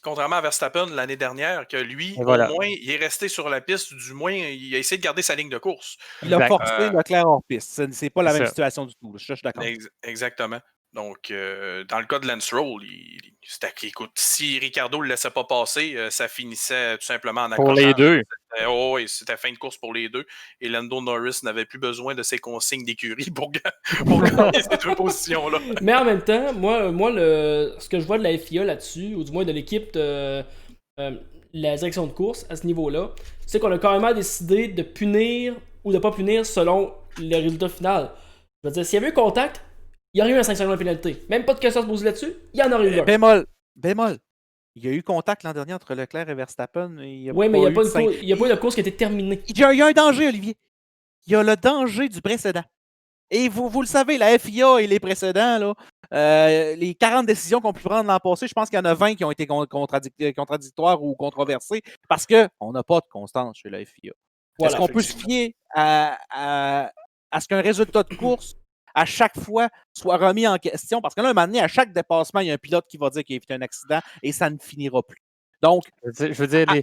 B: Contrairement à Verstappen l'année dernière, que lui,
D: voilà.
B: au moins, il est resté sur la piste, du moins, il a essayé de garder sa ligne de course.
C: Il a forcé Leclerc hors piste. C'est pas la même situation du tout. Je suis d'accord.
B: Exactement. Donc, dans le cas de Lance Stroll, écoute, si Ricciardo ne le laissait pas passer, ça finissait tout simplement en accrochage.
D: Pour les deux.
B: Oui, c'était fin de course pour les deux. Et Lando Norris n'avait plus besoin de ses consignes d'écurie pour gagner ces deux positions-là.
A: Mais en même temps, moi ce que je vois de la FIA là-dessus, ou du moins de l'équipe de la direction de course à ce niveau-là, c'est qu'on a carrément décidé de punir ou de pas punir selon le résultat final. Je veux dire, s'il y avait eu contact, il y aurait eu un 5 secondes de pénalité. Même pas de question à se poser là-dessus, il y en aurait eu un.
C: Bémol. Il y a eu contact l'an dernier entre Leclerc et Verstappen.
A: Oui, mais il n'y a pas eu de course qui a été terminée.
C: Il y a un danger, Olivier. Il y a le danger du précédent. Et vous le savez, la FIA et les précédents, là, Les 40 décisions qu'on pu prendre l'an passé, je pense qu'il y en a 20 qui ont été contradictoires ou controversées parce qu'on n'a pas de constance chez la FIA.
A: Voilà,
C: Est-ce qu'on peut se fier à ce qu'un résultat de course, à chaque fois, soit remis en question? Parce que là, un moment donné, à chaque dépassement, il y a un pilote qui va dire qu'il a évité un accident et ça ne finira plus. Donc,
D: Je veux dire,
C: à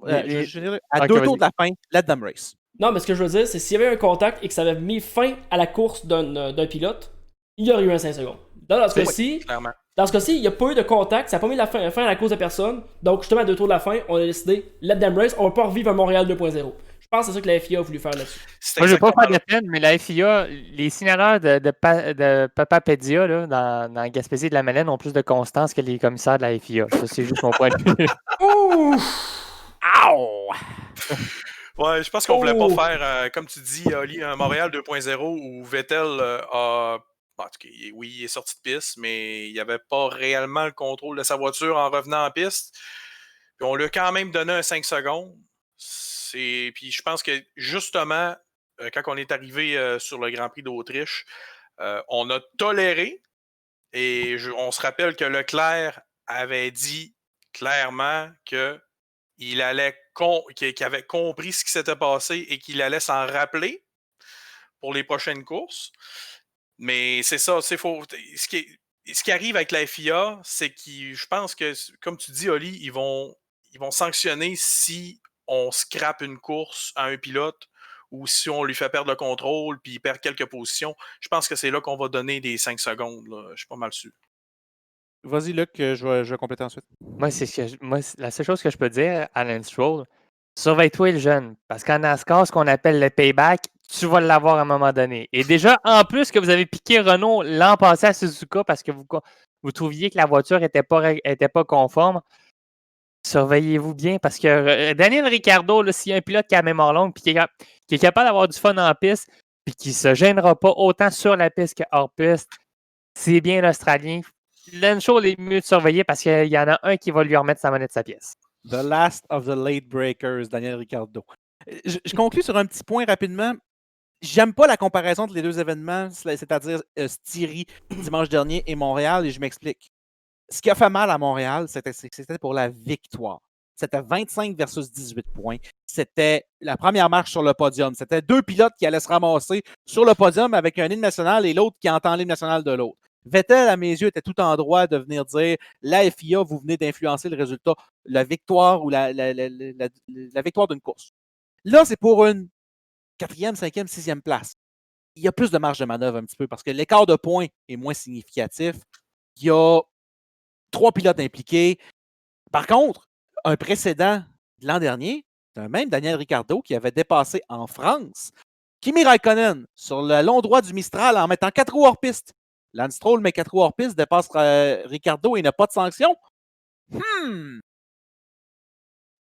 D: Ok,
C: 2 tours
D: vas-y.
C: de la fin, let them race.
A: Non, mais ce que je veux dire, c'est s'il y avait un contact et que ça avait mis fin à la course d'un pilote, il y aurait eu un 5 secondes. Dans ce cas-ci,
B: Clairement.
A: il n'y a pas eu de contact, ça n'a pas mis fin à la course de personne. Donc, justement, à 2 tours de la fin, on a décidé, let them race, on va pas revivre un Montréal 2.0. Je pense que c'est ça que la FIA a voulu faire là-dessus.
B: C'est
D: Moi, je ne veux pas
B: exactement
D: faire de peine, mais la FIA, les signaleurs de Papapédia là, dans Gaspésie de la Madeleine ont plus de constance que les commissaires de la FIA. Ça, c'est juste mon point de vue.
C: Ow!
B: Ouais, je pense qu'on voulait
A: Oh!
B: pas faire, comme tu dis, Oli, un Montréal 2.0 où Vettel a. En tout cas, oui, il est sorti de piste, mais il n'avait pas réellement le contrôle de sa voiture en revenant en piste. Puis on lui a quand même donné un 5 secondes. Puis je pense que justement, quand on est arrivé sur le Grand Prix d'Autriche, on a toléré. Et on se rappelle que Leclerc avait dit clairement qu'il avait compris ce qui s'était passé et qu'il allait s'en rappeler pour les prochaines courses. Mais c'est ça, c'est faux. Ce qui arrive avec la FIA, c'est que je pense que, comme tu dis, Oli, ils vont sanctionner si on scrape une course à un pilote ou si on lui fait perdre le contrôle puis il perd quelques positions. Je pense que c'est là qu'on va donner des 5 secondes. Là. Je suis pas mal sûr.
C: Vas-y, Luc, je vais compléter ensuite.
D: Moi, la seule chose que je peux dire, Alan Stroll, surveille-toi le jeune. Parce qu'en NASCAR, ce qu'on appelle le payback, tu vas l'avoir à un moment donné. Et déjà, en plus que vous avez piqué Renault l'an passé à Suzuka parce que vous trouviez que la voiture n'était pas conforme, surveillez-vous bien parce que Daniel Ricciardo, s'il y a un pilote qui a la mémoire longue et qui est capable d'avoir du fun en piste puis qui ne se gênera pas autant sur la piste que hors piste, c'est bien l'Australien. Lance Stroll est mieux de surveiller parce qu'il y en a un qui va lui remettre sa monnaie de sa pièce.
C: The last of the late breakers, Daniel Ricciardo. Je conclue sur un petit point rapidement. J'aime pas la comparaison entre les deux événements, c'est-à-dire Styrie dimanche dernier et Montréal, et je m'explique. Ce qui a fait mal à Montréal, c'était pour la victoire. C'était 25 versus 18 points. C'était la première marche sur le podium. C'était 2 pilotes qui allaient se ramasser sur le podium avec un hymne national et l'autre qui entend l'hymne national de l'autre. Vettel, à mes yeux, était tout en droit de venir dire la FIA, vous venez d'influencer le résultat, la victoire ou la victoire d'une course. Là, c'est pour une 4e, 5e, 6e place. Il y a plus de marge de manœuvre un petit peu parce que l'écart de points est moins significatif. Il y a 3 pilotes impliqués. Par contre, un précédent de l'an dernier, c'est un même Daniel Ricciardo qui avait dépassé en France Kimi Raikkonen sur le long droit du Mistral en mettant 4 roues hors piste. Lance Stroll met 4 roues hors piste, dépasse Ricciardo et n'a pas de sanction.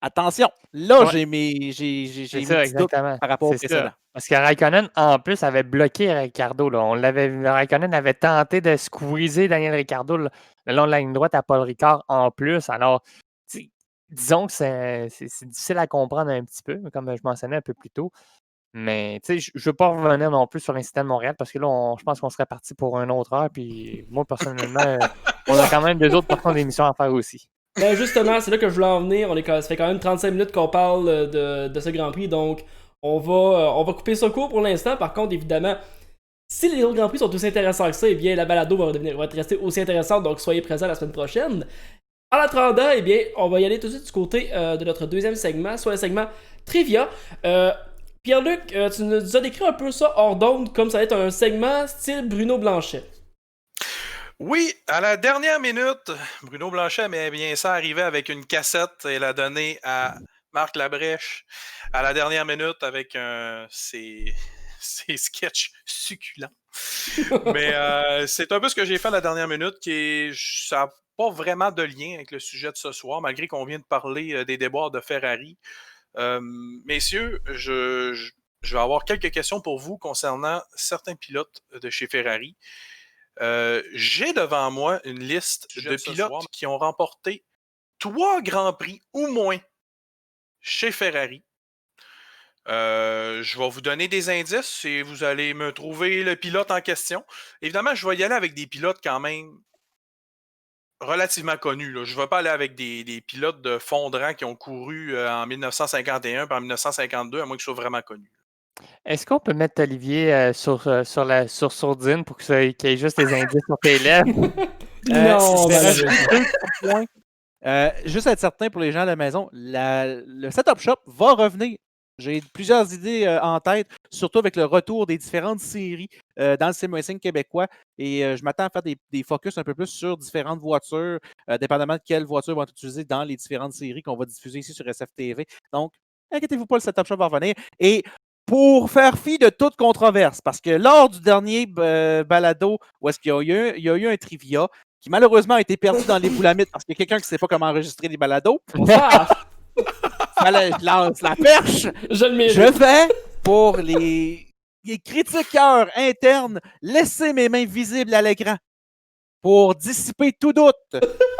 C: Attention, là, j'ai mes petits doutes par rapport au précédent.
D: Parce que Raikkonen, en plus, avait bloqué Ricciardo. Raikkonen avait tenté de squeezer Daniel Ricciardo le long de la ligne droite à Paul Ricard en plus. Alors, disons que c'est difficile à comprendre un petit peu, comme je mentionnais un peu plus tôt. Mais je ne veux pas revenir non plus sur l'incident de Montréal parce que là, je pense qu'on serait parti pour une autre heure. Puis moi, personnellement, on a quand même 2 autres portions d'émission à faire aussi.
A: Ben justement, c'est là que je voulais en venir. Ça fait quand même 35 minutes qu'on parle de ce Grand Prix, donc on va couper ça court pour l'instant. Par contre, évidemment, si les autres Grands Prix sont aussi intéressants que ça, eh bien la balado va être restée aussi intéressante, donc soyez présents la semaine prochaine. En attendant, eh bien, on va y aller tout de suite du côté de notre deuxième segment, soit le segment Trivia. Pierre-Luc, tu nous as décrit un peu ça hors d'onde, comme ça va être un segment style Bruno Blanchet.
B: Oui, à la dernière minute, Bruno Blanchet aimait bien ça arriver avec une cassette et la donner à Marc Labrèche à la dernière minute avec ses sketchs succulents. Mais c'est un peu ce que j'ai fait à la dernière minute, ça n'a pas vraiment de lien avec le sujet de ce soir, malgré qu'on vient de parler des déboires de Ferrari. Messieurs, je vais avoir quelques questions pour vous concernant certains pilotes de chez Ferrari. J'ai devant moi une liste de pilotes qui ont remporté 3 Grands Prix ou moins chez Ferrari. Je vais vous donner des indices et vous allez me trouver le pilote en question. Évidemment, je vais y aller avec des pilotes quand même relativement connus. Là. Je ne vais pas aller avec des pilotes de fondrant qui ont couru en 1951 et en 1952, à moins qu'ils soient vraiment connus.
D: Est-ce qu'on peut mettre Olivier sur sourdine pour qu'il y ait juste des indices sur tes lèvres?
A: Non,
C: je vais
A: malheureusement.
C: rajouter 2 petits points. Juste être certain pour les gens à la maison, le Setup Shop va revenir. J'ai plusieurs idées en tête, surtout avec le retour des différentes séries dans le sim racing québécois. Et je m'attends à faire des focus un peu plus sur différentes voitures, dépendamment de quelles voitures vont être utilisées dans les différentes séries qu'on va diffuser ici sur SFTV. Donc, inquiétez-vous pas, le Setup Shop va revenir. Et pour faire fi de toute controverse, parce que lors du dernier balado, où est-ce qu'il y a eu un trivia qui malheureusement a été perdu dans les boulamites parce qu'il y a quelqu'un qui ne sait pas comment enregistrer les balados,
A: Ah,
C: fallait que je lance la perche.
A: je le mérite.
C: Je vais, pour les critiqueurs internes, laisser mes mains visibles à l'écran pour dissiper tout doute.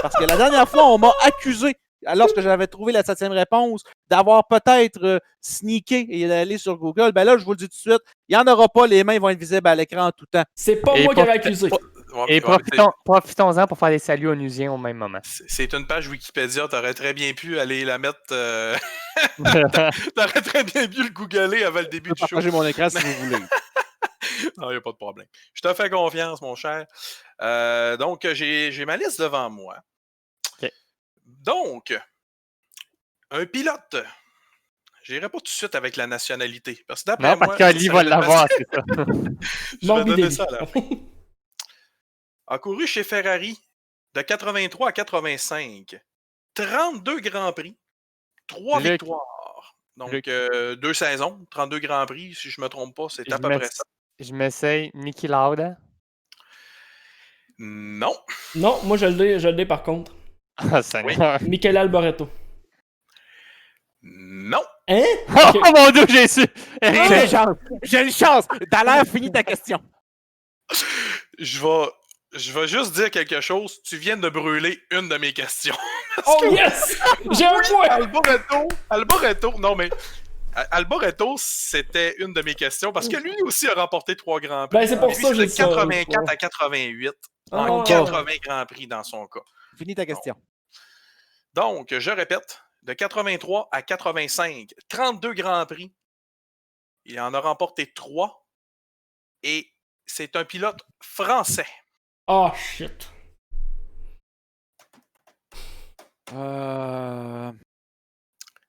C: Parce que la dernière fois, on m'a accusé, lorsque j'avais trouvé la 7e réponse, d'avoir peut-être sneaké et d'aller sur Google. Ben là, je vous le dis tout de suite, il n'y en aura pas, les mains vont être visibles à l'écran en tout temps.
A: C'est pas
D: Et
A: moi qui avais accusé.
D: Et profitons-en pour faire des saluts aux Nusiens au même moment.
B: C'est une page Wikipédia, t'aurais très bien pu aller la mettre. T'aurais très bien pu le googler avant le début
C: Je peux
B: du show.
C: partager mon écran si vous voulez.
B: Non, il n'y a pas de problème. Je te fais confiance, mon cher. Donc, j'ai ma liste devant moi.
D: OK.
B: Donc, un pilote. J'irai pas tout de suite avec la nationalité. Parce que d'après
D: Non,
B: moi.
D: parce qu'Ali va l'avoir, c'est ça.
B: Je vais donner
A: Morbidelli.
B: ça à la fin. A couru chez Ferrari de 83 à 85. 32 Grands Prix. 3
D: Luc.
B: victoires. Donc,
D: Luc.
B: 2 saisons, 32 Grands Prix, si je ne me trompe pas, c'est à peu près ça.
D: Je m'essaye Niki Lauda.
B: Non.
A: Non, moi je l'ai par contre.
D: Ah, Seigneur.
A: Michele Alboreto.
B: Non.
A: Hein?
D: Oh mon Dieu, j'ai su!
C: J'ai une chance. J'ai une chance. Dallaire, finis ta question.
B: Je vais juste dire quelque chose. Tu viens de brûler une de mes questions.
A: Oh yes! J'ai un point!
B: Alboreto, non mais... Alboreto, c'était une de mes questions parce que lui aussi a remporté 3 Grands Prix.
A: Ben, c'est pour
B: Lui,
A: ça que
B: c'est
A: j'ai
B: de
A: dit ça.
B: 84 à 88. En
A: Oh.
B: 80 Grands Prix dans son cas.
C: Finis ta question.
B: Donc, je répète, de 83 à 85, 32 Grands Prix. Il en a remporté 3. Et c'est un pilote français.
A: Oh shit.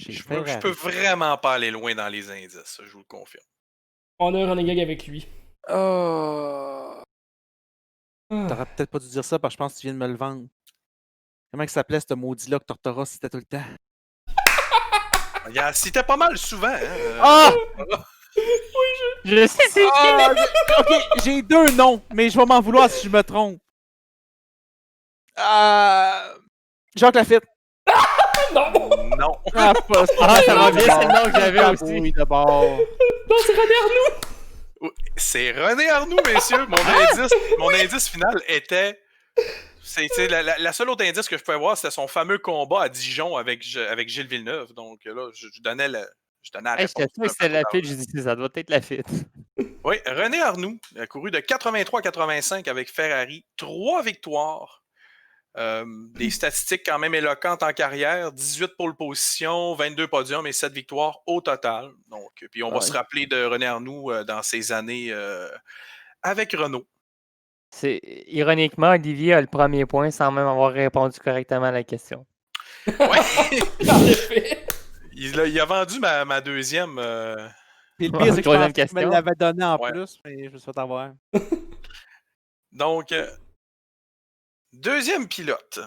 B: Je peux vraiment pas aller loin dans les indices, je vous le confirme.
A: On a un running gag avec lui.
C: T'aurais peut-être pas dû dire ça parce que je pense que tu viens de me le vendre. Comment ça s'appelait ce maudit-là que Tortora citait tout le temps?
B: Il citait pas mal souvent. Hein?
C: Ah!
D: Je sais c'est qui!
C: Ok, j'ai 2 noms, mais je vais m'en vouloir si je me trompe. Jacques Lafitte.
A: Non!
B: Non.
C: Ah,
D: ça va bien, c'est le nom que j'avais aussi.
C: Oui, d'abord.
A: Non, c'est René Arnoux!
B: C'est René Arnoux, messieurs. Mon indice final était... la seule autre indice que je pouvais voir, c'était son fameux combat à Dijon avec Gilles Villeneuve. Donc là, je donnais la réponse.
D: J'étais sûr que c'était Lafitte, j'ai dit ça doit être Lafitte.
B: Oui, René Arnoux a couru de 83 à 85 avec Ferrari. 3 victoires. Des statistiques quand même éloquentes en carrière. 18 pole positions, 22 podiums et 7 victoires au total. Donc, puis on va se rappeler de René Arnoux dans ses années avec Renault.
D: Ironiquement, Olivier a le premier point sans même avoir répondu correctement à la question.
B: Ouais.
A: En effet.
B: Il a vendu ma deuxième.
C: Puis le pire, c'est que je
D: troisième
C: pensais qu'il me
D: question.
C: l'avait donné en
B: Ouais.
C: plus, mais je me suis fait avoir.
B: Donc, deuxième pilote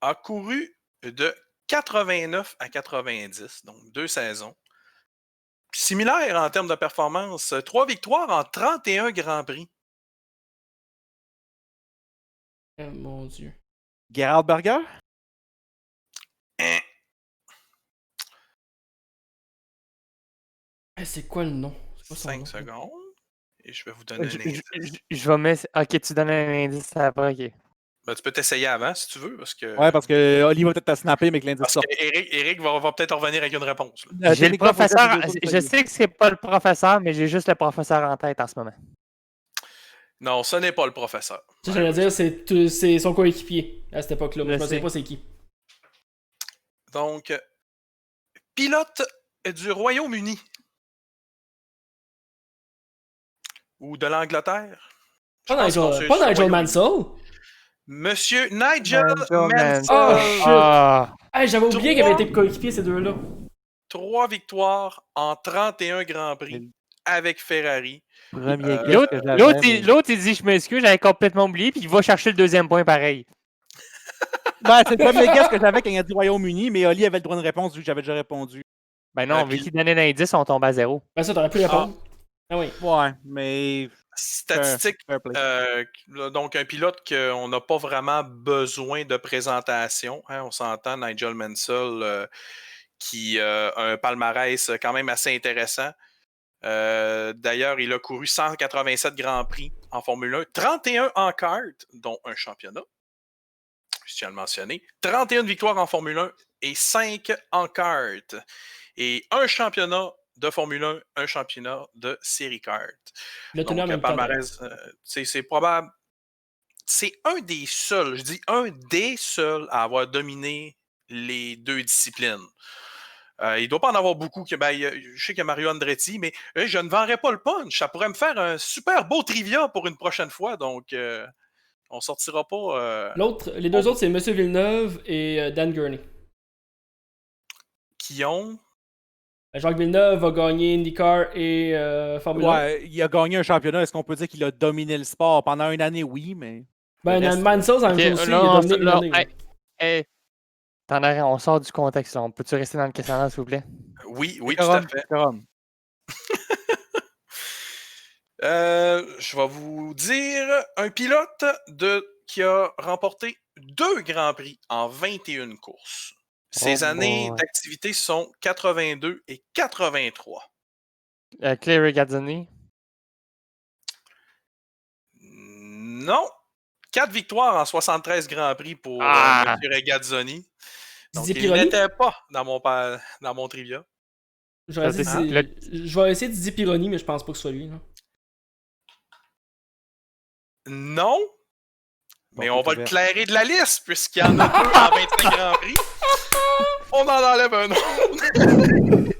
B: a couru de 89 à 90, donc 2 saisons. Similaire en termes de performance, 3 victoires en 31 Grands Prix.
A: Oh, mon Dieu.
C: Gerhard Berger?
B: Hein.
A: C'est quoi le nom? C'est quoi son
B: 5
A: nom?
B: secondes. Et je vais vous donner un indice.
D: Je vais mettre. Ok, tu donnes un indice après, ok.
B: Ben, tu peux t'essayer avant si tu veux, parce que.
C: Ouais, parce que Oli va peut-être te snapper, mais que l'indice
B: Parce
C: sort.
B: que Eric va peut-être revenir avec une réponse. Là.
D: J'ai le professeur. Je sais que c'est pas le professeur, mais j'ai juste le professeur en tête en ce moment.
B: Non, ce n'est pas le professeur.
A: Ça, j'allais dire, c'est son coéquipier à cette époque-là. Moi, je ne sais pas c'est qui.
B: Donc, pilote du Royaume-Uni. Ou de l'Angleterre.
A: Pas Nigel Mansell.
B: Monsieur Nigel Mansell.
A: Oh, shit. Hey, j'avais oublié qu'il avait été coéquipier, ces deux-là.
B: 3 victoires en 31 Grands Prix avec Ferrari.
D: L'autre, il dit je m'excuse, j'avais complètement oublié, puis il va chercher le deuxième point pareil.
C: Ben, c'est le premier guess que j'avais quand il a dit Royaume-Uni, mais Oli avait le droit de réponse vu que j'avais déjà répondu.
D: Ben non, vu qu'il donnait l'indice, on tombe à 0.
A: Ben ça, t'aurais pu répondre. Ah oui.
C: Ouais, mais...
B: Statistique, donc un pilote qu'on n'a pas vraiment besoin de présentation. Hein, on s'entend, Nigel Mansell, qui a un palmarès quand même assez intéressant. D'ailleurs, il a couru 187 Grands Prix en Formule 1, 31 en kart, dont un championnat. Je tiens à le mentionner. 31 victoires en Formule 1 et 5 en kart. Et un championnat de Formule 1, un championnat de série kart. Donc, palmarès, c'est probable. C'est un des seuls, je dis un des seuls à avoir dominé les deux disciplines. Il ne doit pas en avoir beaucoup. Je sais qu'il y a Mario Andretti, mais je ne vendrai pas le punch. Ça pourrait me faire un super beau trivia pour une prochaine fois. Donc, on ne sortira pas.
A: Les deux autres, c'est M. Villeneuve et Dan Gurney.
B: Qui ont.
A: Jacques Villeneuve a gagné IndyCar et Formule 1.
C: Ouais, il a gagné un championnat. Est-ce qu'on peut dire qu'il a dominé le sport pendant une année? Oui, mais...
A: Ben, Mansell, ça même aussi, il a dominé une année.
D: On sort du contexte. On peut-tu rester dans le questionnaire, s'il vous plaît?
B: Oui, tout à fait. Je vais vous dire un pilote qui a remporté 2 Grands Prix en 21 courses. Ses années d'activité sont 82 et 83.
D: Clay Regazzoni?
B: Non. 4 victoires en 73 Grands Prix pour M. Regazzoni. Donc, il n'était pas dans mon trivia.
A: Je vais essayer Didier Pironi, mais je pense pas que ce soit lui. Là.
B: Non. Mais on va le clairer de la liste, puisqu'il y en a 2 en 25 Grands Prix. On en enlève un autre.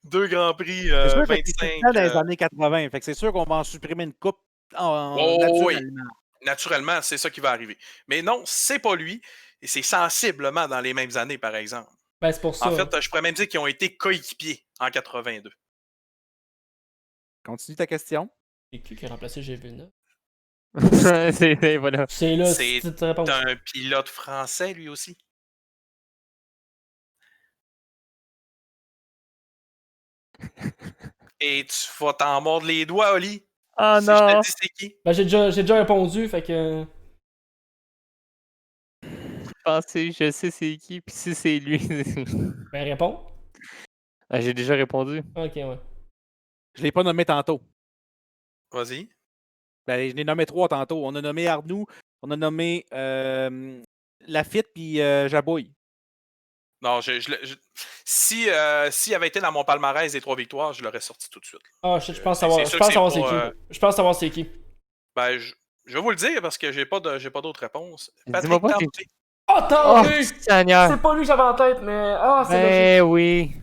B: 2 Grands Prix, 25.
C: Dans les années 80, fait que c'est sûr qu'on va en supprimer une coupe
B: naturellement. Naturellement, c'est ça qui va arriver. Mais non, c'est pas lui. Et c'est sensiblement dans les mêmes années, par exemple.
A: Ben, c'est pour ça.
B: En fait, je pourrais même dire qu'ils ont été coéquipiers en 82.
C: Continue ta question.
A: C'est qui a remplacé Gilles Villeneuve?
D: Voilà.
A: C'est là,
B: c'est un pilote français, lui aussi. Et tu vas t'en mordre les doigts, Oli.
D: Oh
B: si
D: non!
B: Je te dis c'est qui?
A: Ben, j'ai déjà répondu, fait que...
D: Je sais c'est qui, puis si c'est lui...
A: Ben, réponds.
D: J'ai déjà répondu.
A: Ok, ouais.
C: Je l'ai pas nommé tantôt.
B: Vas-y.
C: Ben, je l'ai nommé 3 tantôt. On a nommé Arnoux, on a nommé Lafitte, puis Jabouille.
B: Non, s'il avait été dans mon palmarès des 3 victoires, je l'aurais sorti tout de suite.
A: Ah, je pense savoir c'est qui. Je pense savoir c'est qui.
B: Ben, je vais vous le dire parce que j'ai pas d'autres réponses.
D: Dis-moi pas
B: Patrick
D: que...
A: Oh, t'as vu!
D: Seigneur!
A: C'est pas lui que j'avais en tête, mais... Ah, c'est
D: Ben oui!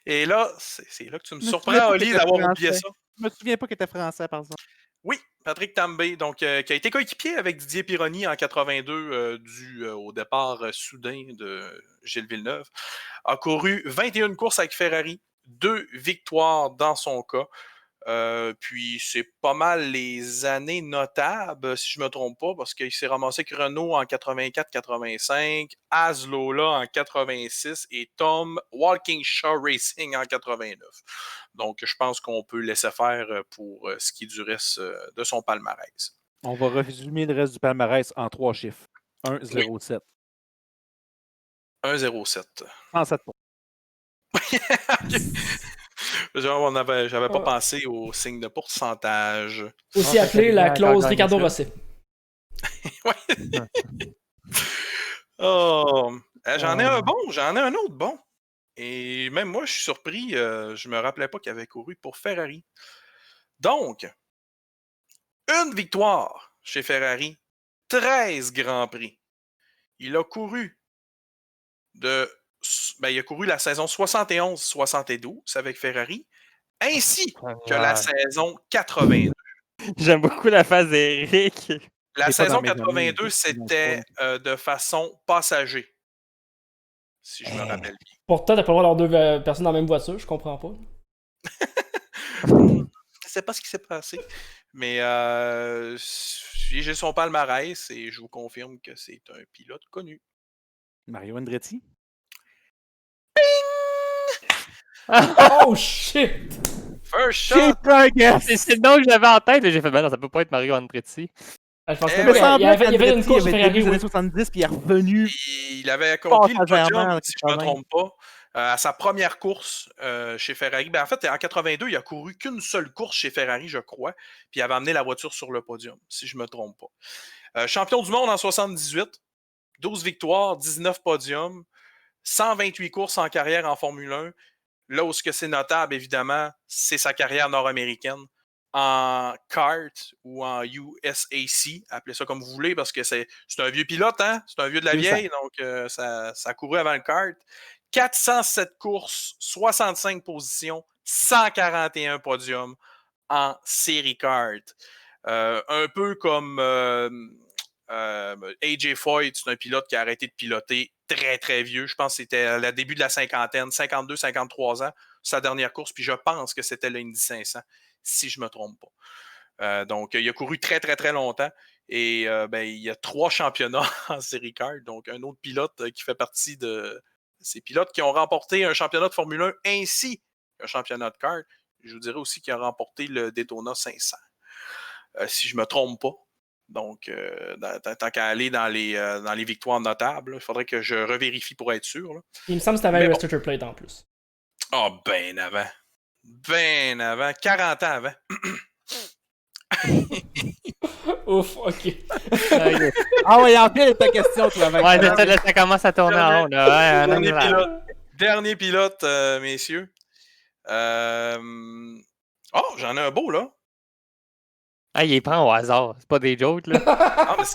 B: Et là, c'est là que tu me surprends, Oli, d'avoir oublié ça.
C: Je me souviens pas qu'il était français, par exemple.
B: Oui, Patrick Tambay, donc, qui a été coéquipier avec Didier Pironi en 82 dû au départ soudain de Gilles Villeneuve. A couru 21 courses avec Ferrari, 2 victoires dans son cas. Puis c'est pas mal les années notables, si je ne me trompe pas, parce qu'il s'est ramassé avec Renault en 84-85, Aslola en 86 et Tom Walkinshaw Racing en 89. Donc je pense qu'on peut laisser faire pour ce qui est du reste de son palmarès.
C: On va résumer le reste du palmarès en 3 chiffres. 1-0-7.
B: 1-0-7.
C: 107 points.
B: J'avais pas pensé au signe de pourcentage.
A: Aussi appelé la clause Ricardo Rosset.
B: Ouais. Oh, j'en ai un bon, j'en ai un autre bon. Et même moi, je suis surpris, je me rappelais pas qu'il avait couru pour Ferrari. Donc, une victoire chez Ferrari, 13 Grands Prix. Il a couru il a couru la saison 71-72 avec Ferrari, ainsi que la saison 82.
D: J'aime beaucoup la phase d'Eric.
B: La
C: C'est pas
B: saison
C: dans mes données,
B: 82,
C: c'est dans
B: c'était de façon passager, si je me rappelle bien.
A: Pourtant, t'as pas le droit d'avoir deux personnes dans la même voiture, je comprends pas.
B: Je sais pas ce qui s'est passé, mais j'ai son palmarès et je vous confirme que c'est un pilote connu.
C: Mario Andretti.
A: Oh shit!
B: First
C: J'ai
B: shot!
C: pas un guess!
D: C'est le nom que j'avais en tête et j'ai fait, ben non, ça peut pas être Mario Andretti.
A: Ah, je pense
B: Eh
A: que
B: oui.
A: il y avait une course
C: il
A: Ferrari,
C: avait les
A: oui.
C: années 70 puis il est revenu.
B: Il avait accompli le
C: Passagèrement
B: podium,
C: en
B: si je ne me
C: 80.
B: trompe pas, à sa première course chez Ferrari. Ben, en fait, en 82, il a couru qu'une seule course chez Ferrari, je crois, puis il avait amené la voiture sur le podium, si je ne me trompe pas. Champion du monde en 78, 12 victoires, 19 podiums, 128 courses en carrière en Formule 1. Là où ce que c'est notable, évidemment, c'est sa carrière nord-américaine en kart ou en USAC, appelez ça comme vous voulez, parce que c'est un vieux pilote, hein? C'est un vieux de la vieille, donc ça a couru avant le kart. 407 courses, 65 positions, 141 podiums en série kart. Un peu comme AJ Foyt, c'est un pilote qui a arrêté de piloter très, très vieux. Je pense que c'était à la début de la cinquantaine, 52, 53 ans, sa dernière course, puis je pense que c'était l'Indy 500, si je ne me trompe pas. Donc, il a couru très, très, très longtemps et il y a 3 championnats en série kart. Donc, un autre pilote qui fait partie de ces pilotes qui ont remporté un championnat de Formule 1 ainsi qu'un championnat de kart. Je vous dirais aussi qu'il a remporté le Daytona 500, si je ne me trompe pas. Donc, tant qu'à aller dans les victoires notables, il faudrait que je revérifie pour être sûr. Là.
A: Il me semble que c'était avec Restrictor Plate en plus.
B: Oh, ben avant. Ben avant. 40 ans avant.
A: Ouf, ok.
C: Ah ouais, en pire, ta question, toi, avec.
D: Ouais, ça commence à tourner en rond. Là. Ouais,
B: dernier pilote, messieurs. Oh, j'en ai un beau, là.
D: Ah, il les prend au hasard. C'est pas des jokes, là.
B: Ah, mais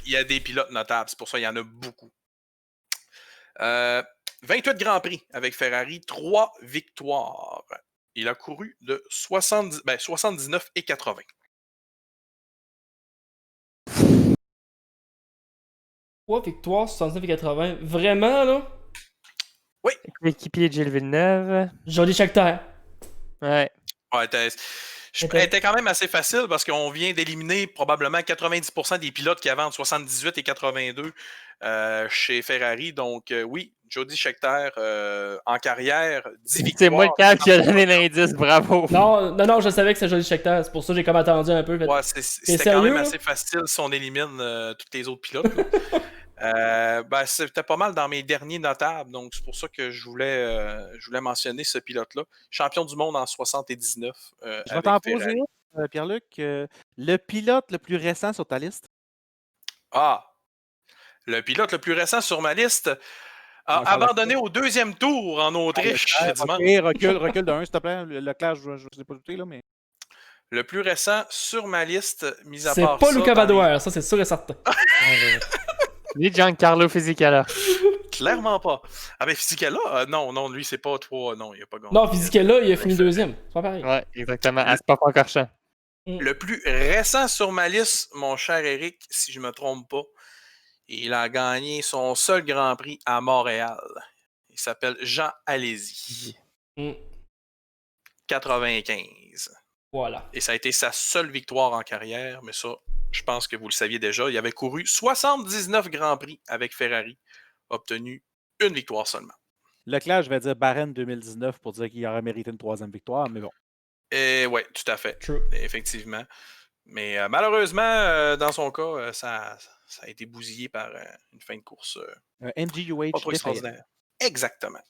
B: il y a des pilotes notables. C'est pour ça qu'il y en a beaucoup. 28 Grands Prix avec Ferrari, 3 victoires. Il a couru de 79 et 80.
A: Trois victoires, 69 et 80. Vraiment, là?
B: Oui.
D: L'équipier de Gilles Villeneuve.
A: Jody Scheckter.
D: Ouais.
B: Ouais, elle était quand même assez facile parce qu'on vient d'éliminer probablement 90% des pilotes qui avaient entre 78 et 82 chez Ferrari. Donc, oui, Jody Scheckter en carrière, 10 victoires.
D: C'est moi le cas qui a donné l'indice, bravo.
A: Non, je savais que c'était Jody Scheckter. C'est pour ça que j'ai comme attendu un peu.
B: Ouais, c'était quand même assez facile si on élimine tous les autres pilotes. C'était pas mal dans mes derniers notables, donc c'est pour ça que je voulais mentionner ce pilote-là. Champion du monde en 79.
C: Je vais t'en poser, Pierre-Luc. Le pilote le plus récent sur ta liste?
B: Ah! Le pilote le plus récent sur ma liste a abandonné au 2e tour en Autriche dimanche.
C: Recule d'un, s'il te plaît. Leclerc, je ne sais pas douter, là, mais...
B: Le plus récent sur ma liste, mis à part
A: ça... C'est pas Luca Badoer, ça c'est sûr et certain.
D: Ni Giancarlo Fisichella.
B: Clairement pas. Ah ben Fisichella, non, lui c'est pas 3, non, il a pas gagné.
A: Non, Fisichella, il a fini 2e. C'est pas pareil.
D: Ouais, exactement. C'est pas Francorchamps.
B: Le plus récent sur ma liste, mon cher Eric, si je me trompe pas, il a gagné son seul Grand Prix à Montréal. Il s'appelle Jean Alesi. 95.
A: Voilà.
B: Et ça a été sa seule victoire en carrière, mais ça, je pense que vous le saviez déjà. Il avait couru 79 Grands Prix avec Ferrari, obtenu une victoire seulement.
C: Leclerc, je vais dire Bahreïn 2019 pour dire qu'il aurait mérité une 3e victoire, mais bon.
B: Oui, tout à fait.
A: True.
B: Effectivement. Mais malheureusement, dans son cas, ça a été bousillé par une fin de course
C: NGUH
B: pas trop extraordinaire. Exactement.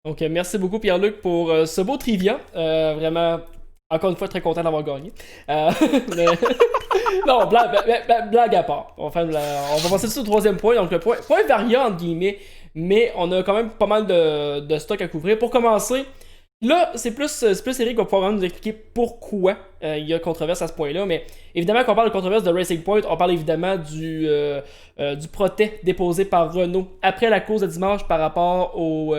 A: Donc, merci beaucoup, Pierre-Luc, pour ce beau trivia. Vraiment, encore une fois, très content d'avoir gagné. Mais... Non, blague à part. On va passer sur le troisième point. Donc, le point variant, entre guillemets, mais on a quand même pas mal de stock à couvrir. Pour commencer, là, c'est plus Eric qui va pouvoir nous expliquer pourquoi il y a controverse à ce point-là. Mais évidemment, quand on parle de controverse de Racing Point, on parle évidemment du protest déposé par Renault après la course de dimanche par rapport au.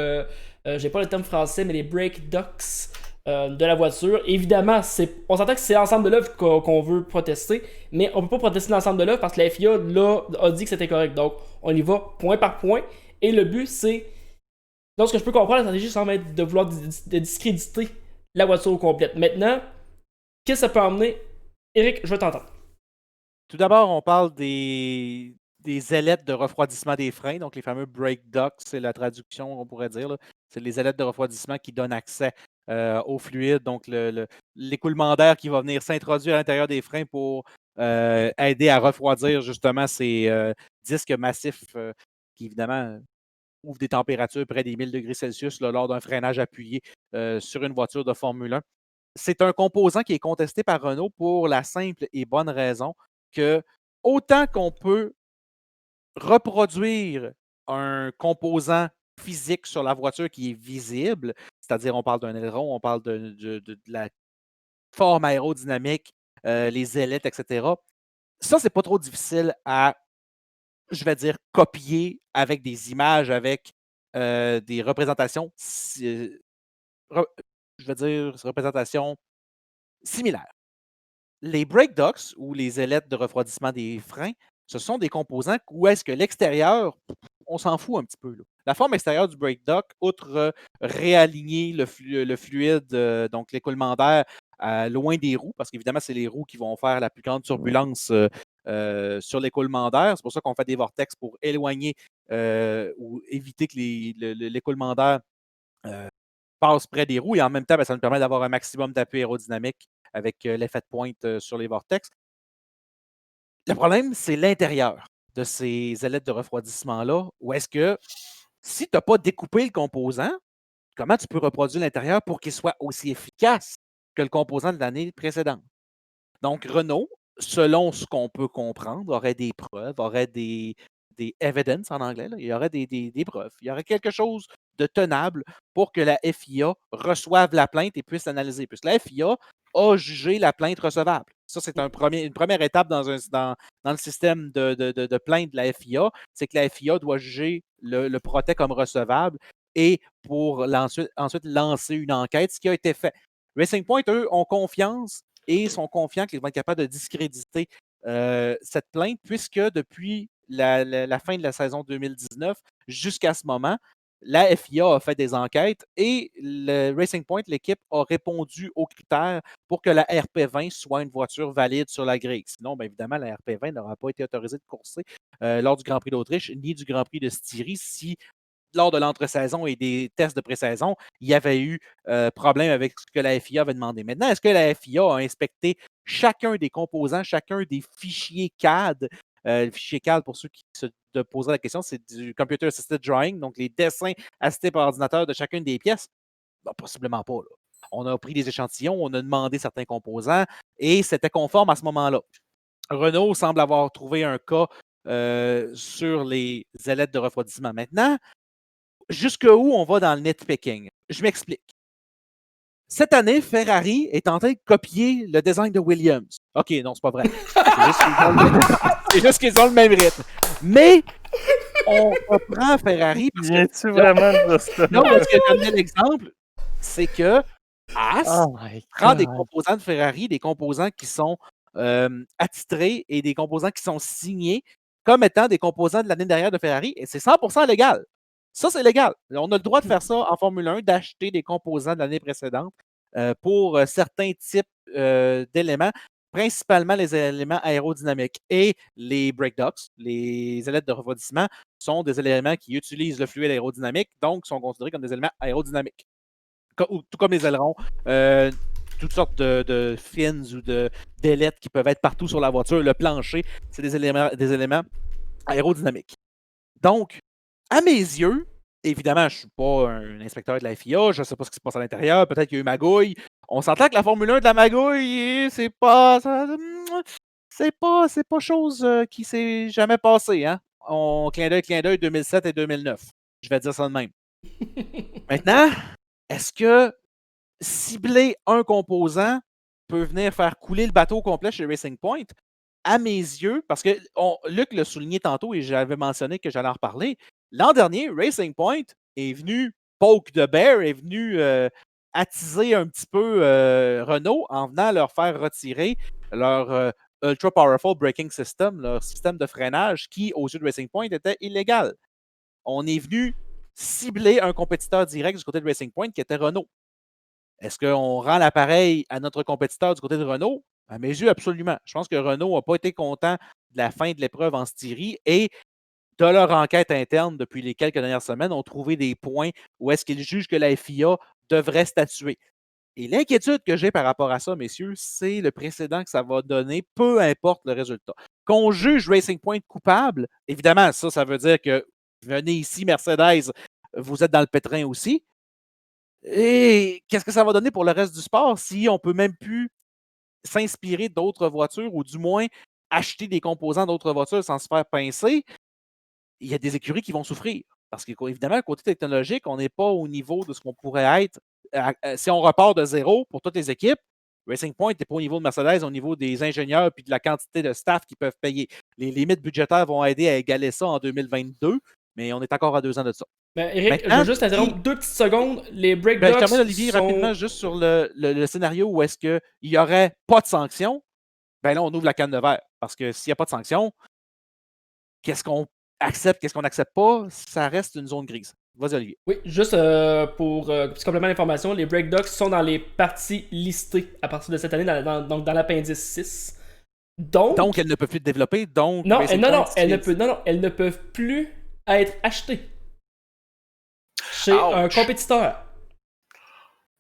A: J'ai pas le terme français, mais les brake ducts de la voiture. Évidemment, on s'entend que c'est l'ensemble de l'œuvre qu'on veut protester, mais on peut pas protester l'ensemble de l'œuvre parce que la FIA là, a dit que c'était correct. Donc, on y va point par point. Et le but, c'est. Donc, ce que je peux comprendre, la stratégie semble être de vouloir de discréditer la voiture au complète. Maintenant, qu'est-ce que ça peut emmener? Eric, je vais t'entendre.
C: Tout d'abord, on parle des ailettes de refroidissement des freins, donc les fameux brake ducts, c'est la traduction, on pourrait dire. Là. C'est les ailettes de refroidissement qui donnent accès au fluide, donc l'écoulement d'air qui va venir s'introduire à l'intérieur des freins pour aider à refroidir justement ces disques massifs qui, évidemment, ouvrent des températures près des 1000 degrés Celsius là, lors d'un freinage appuyé sur une voiture de Formule 1. C'est un composant qui est contesté par Renault pour la simple et bonne raison que autant qu'on peut reproduire un composant physique sur la voiture qui est visible, c'est-à-dire on parle d'un aileron, on parle de la forme aérodynamique, les ailettes, etc. Ça, c'est pas trop difficile à, je vais dire, copier avec des images, avec des représentations, je vais dire, représentations similaires. Les brake ducts ou les ailettes de refroidissement des freins, ce sont des composants où est-ce que l'extérieur, on s'en fout un petit peu. Là. La forme extérieure du brake duct, outre réaligner le fluide, donc l'écoulement d'air, loin des roues, parce qu'évidemment, c'est les roues qui vont faire la plus grande turbulence sur l'écoulement d'air. C'est pour ça qu'on fait des vortex pour éloigner ou éviter que l'écoulement d'air passe près des roues et en même temps, ça nous permet d'avoir un maximum d'appui aérodynamique avec l'effet de pointe sur les vortex. Le problème, c'est l'intérieur de ces ailettes de refroidissement-là, où est-ce que si tu n'as pas découpé le composant, comment tu peux reproduire l'intérieur pour qu'il soit aussi efficace que le composant de l'année précédente? Donc, Renault, selon ce qu'on peut comprendre, aurait des preuves, aurait des evidence en anglais, là. Il y aurait des preuves. Il y aurait quelque chose de tenable pour que la FIA reçoive la plainte et puisse l'analyser. Puisque la FIA a jugé la plainte recevable. Ça, c'est une première étape dans le système de plainte de la FIA, c'est que la FIA doit juger le protect comme recevable et pour ensuite lancer une enquête, ce qui a été fait. Racing Point, eux, ont confiance et sont confiants qu'ils vont être capables de discréditer cette plainte, puisque depuis la fin de la saison 2019 jusqu'à ce moment, la FIA a fait des enquêtes et le Racing Point, l'équipe, a répondu aux critères pour que la RP20 soit une voiture valide sur la grille. Sinon, bien évidemment, la RP20 n'aura pas été autorisée de courser lors du Grand Prix d'Autriche ni du Grand Prix de Styrie si lors de l'entre-saison et des tests de pré-saison, il y avait eu problème avec ce que la FIA avait demandé. Maintenant, est-ce que la FIA a inspecté chacun des composants, chacun des fichiers CAD? Le fichier CAD, pour ceux qui se poseraient la question, c'est du Computer Assisted Drawing, donc les dessins assistés par ordinateur de chacune des pièces. Ben, possiblement pas. Là. On a pris des échantillons, on a demandé certains composants et c'était conforme à ce moment-là. Renault semble avoir trouvé un cas sur les ailettes de refroidissement. Maintenant, jusqu'où on va dans le nitpicking? Je m'explique. Cette année, Ferrari est en train de copier le design de Williams. OK, non, c'est pas vrai. C'est juste qu'ils ont le même rythme. Mais on reprend Ferrari.
D: Viens-tu vraiment de ça?
C: Non, parce que je donne l'exemple, c'est que Haas prend des composants de Ferrari, des composants qui sont attitrés et des composants qui sont signés comme étant des composants de l'année dernière de Ferrari, et c'est 100% légal. Ça, c'est légal. On a le droit de faire ça en Formule 1, d'acheter des composants de l'année précédente pour certains types d'éléments, principalement les éléments aérodynamiques. Et les brake ducts, les ailettes de refroidissement, sont des éléments qui utilisent le fluide aérodynamique, donc sont considérés comme des éléments aérodynamiques. Tout comme les ailerons, toutes sortes de fins ou d'ailettes qui peuvent être partout sur la voiture. Le plancher, c'est des éléments aérodynamiques. Donc, à mes yeux, évidemment, je ne suis pas un inspecteur de la FIA, je ne sais pas ce qui se passe à l'intérieur, peut-être qu'il y a eu magouille. On s'entend que la Formule 1 de la magouille, c'est pas... c'est pas chose qui s'est jamais passée, hein? Clin d'œil 2007 et 2009. Je vais dire ça de même. Maintenant, est-ce que cibler un composant peut venir faire couler le bateau au complet chez Racing Point? À mes yeux, parce que Luc l'a souligné tantôt et j'avais mentionné que j'allais en reparler, l'an dernier, Racing Point est venu poke the bear, est venu attiser un petit peu Renault en venant leur faire retirer leur Ultra Powerful Braking System, leur système de freinage qui, aux yeux de Racing Point, était illégal. On est venu cibler un compétiteur direct du côté de Racing Point qui était Renault. Est-ce qu'on rend l'appareil à notre compétiteur du côté de Renault? À mes yeux, absolument. Je pense que Renault n'a pas été content de la fin de l'épreuve en Styrie et de leur enquête interne depuis les quelques dernières semaines ont trouvé des points où est-ce qu'ils jugent que la FIA devrait statuer. Et l'inquiétude que j'ai par rapport à ça, messieurs, c'est le précédent que ça va donner, peu importe le résultat. Qu'on juge Racing Point coupable, évidemment, ça veut dire que venez ici, Mercedes, vous êtes dans le pétrin aussi. Et qu'est-ce que ça va donner pour le reste du sport si on ne peut même plus s'inspirer d'autres voitures ou du moins acheter des composants d'autres voitures sans se faire pincer? Il y a des écuries qui vont souffrir. Parce qu'évidemment, côté technologique, on n'est pas au niveau de ce qu'on pourrait être. Si on repart de zéro pour toutes les équipes, Racing Point n'est pas au niveau de Mercedes, au niveau des ingénieurs et de la quantité de staff qu'ils peuvent payer. Les limites budgétaires vont aider à égaler ça en 2022, mais on est encore à 2 ans de ça.
A: Ben, Eric,
C: Maintenant,
A: je veux juste interrompre 2 petites secondes. Les
C: je
A: breakdowns
C: termine, Olivier,
A: sont...
C: rapidement, juste sur le scénario où est-ce qu'il n'y aurait pas de sanction. Ben là, on ouvre la canne de verre. Parce que s'il n'y a pas de sanction, qu'est-ce qu'on accepte, qu'est-ce qu'on n'accepte pas? Ça reste une zone grise. Vas-y, Olivier.
A: Oui, juste pour petit complément d'information, les breakdocks sont dans les parties listées à partir de cette année, donc dans l'appendice 6.
C: Donc, elles ne peuvent plus être développées. Donc,
A: non,
C: Racing
A: non,
C: Point,
A: elles ne peuvent plus être achetées chez
B: Ouch.
A: un compétiteur.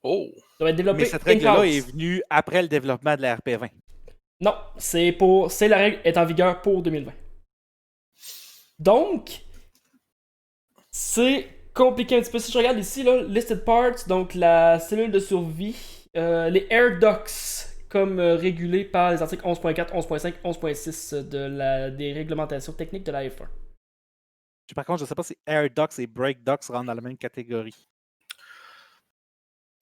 B: Oh!
A: Ça va être développé
C: mais cette règle-là
A: in-house.
C: est venue après le développement de la RP20.
A: Non, la règle est en vigueur pour 2020. Donc, c'est compliqué un petit peu. Si je regarde ici, là, listed parts, donc la cellule de survie, les air ducts, comme régulés par les articles 11.4, 11.5, 11.6 des réglementations techniques de la F1.
C: Par contre, je ne sais pas si Air Ducts et Brake Ducts rentrent dans la même catégorie.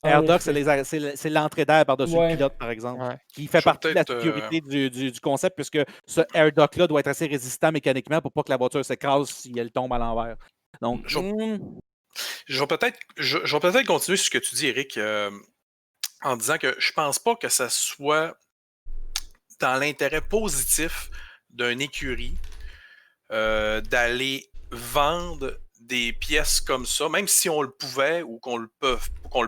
C: Air Ducts, c'est l'entrée d'air par-dessus le pilote, par exemple, qui fait partie de la sécurité du concept, puisque ce Air Duct-là doit être assez résistant mécaniquement pour pas que la voiture s'écrase si elle tombe à l'envers. Donc,
B: je vais peut-être continuer sur ce que tu dis, Eric, en disant que je pense pas que ça soit dans l'intérêt positif d'une écurie d'aller vendre des pièces comme ça, même si on le pouvait ou qu'on le peut pas, qu'on ne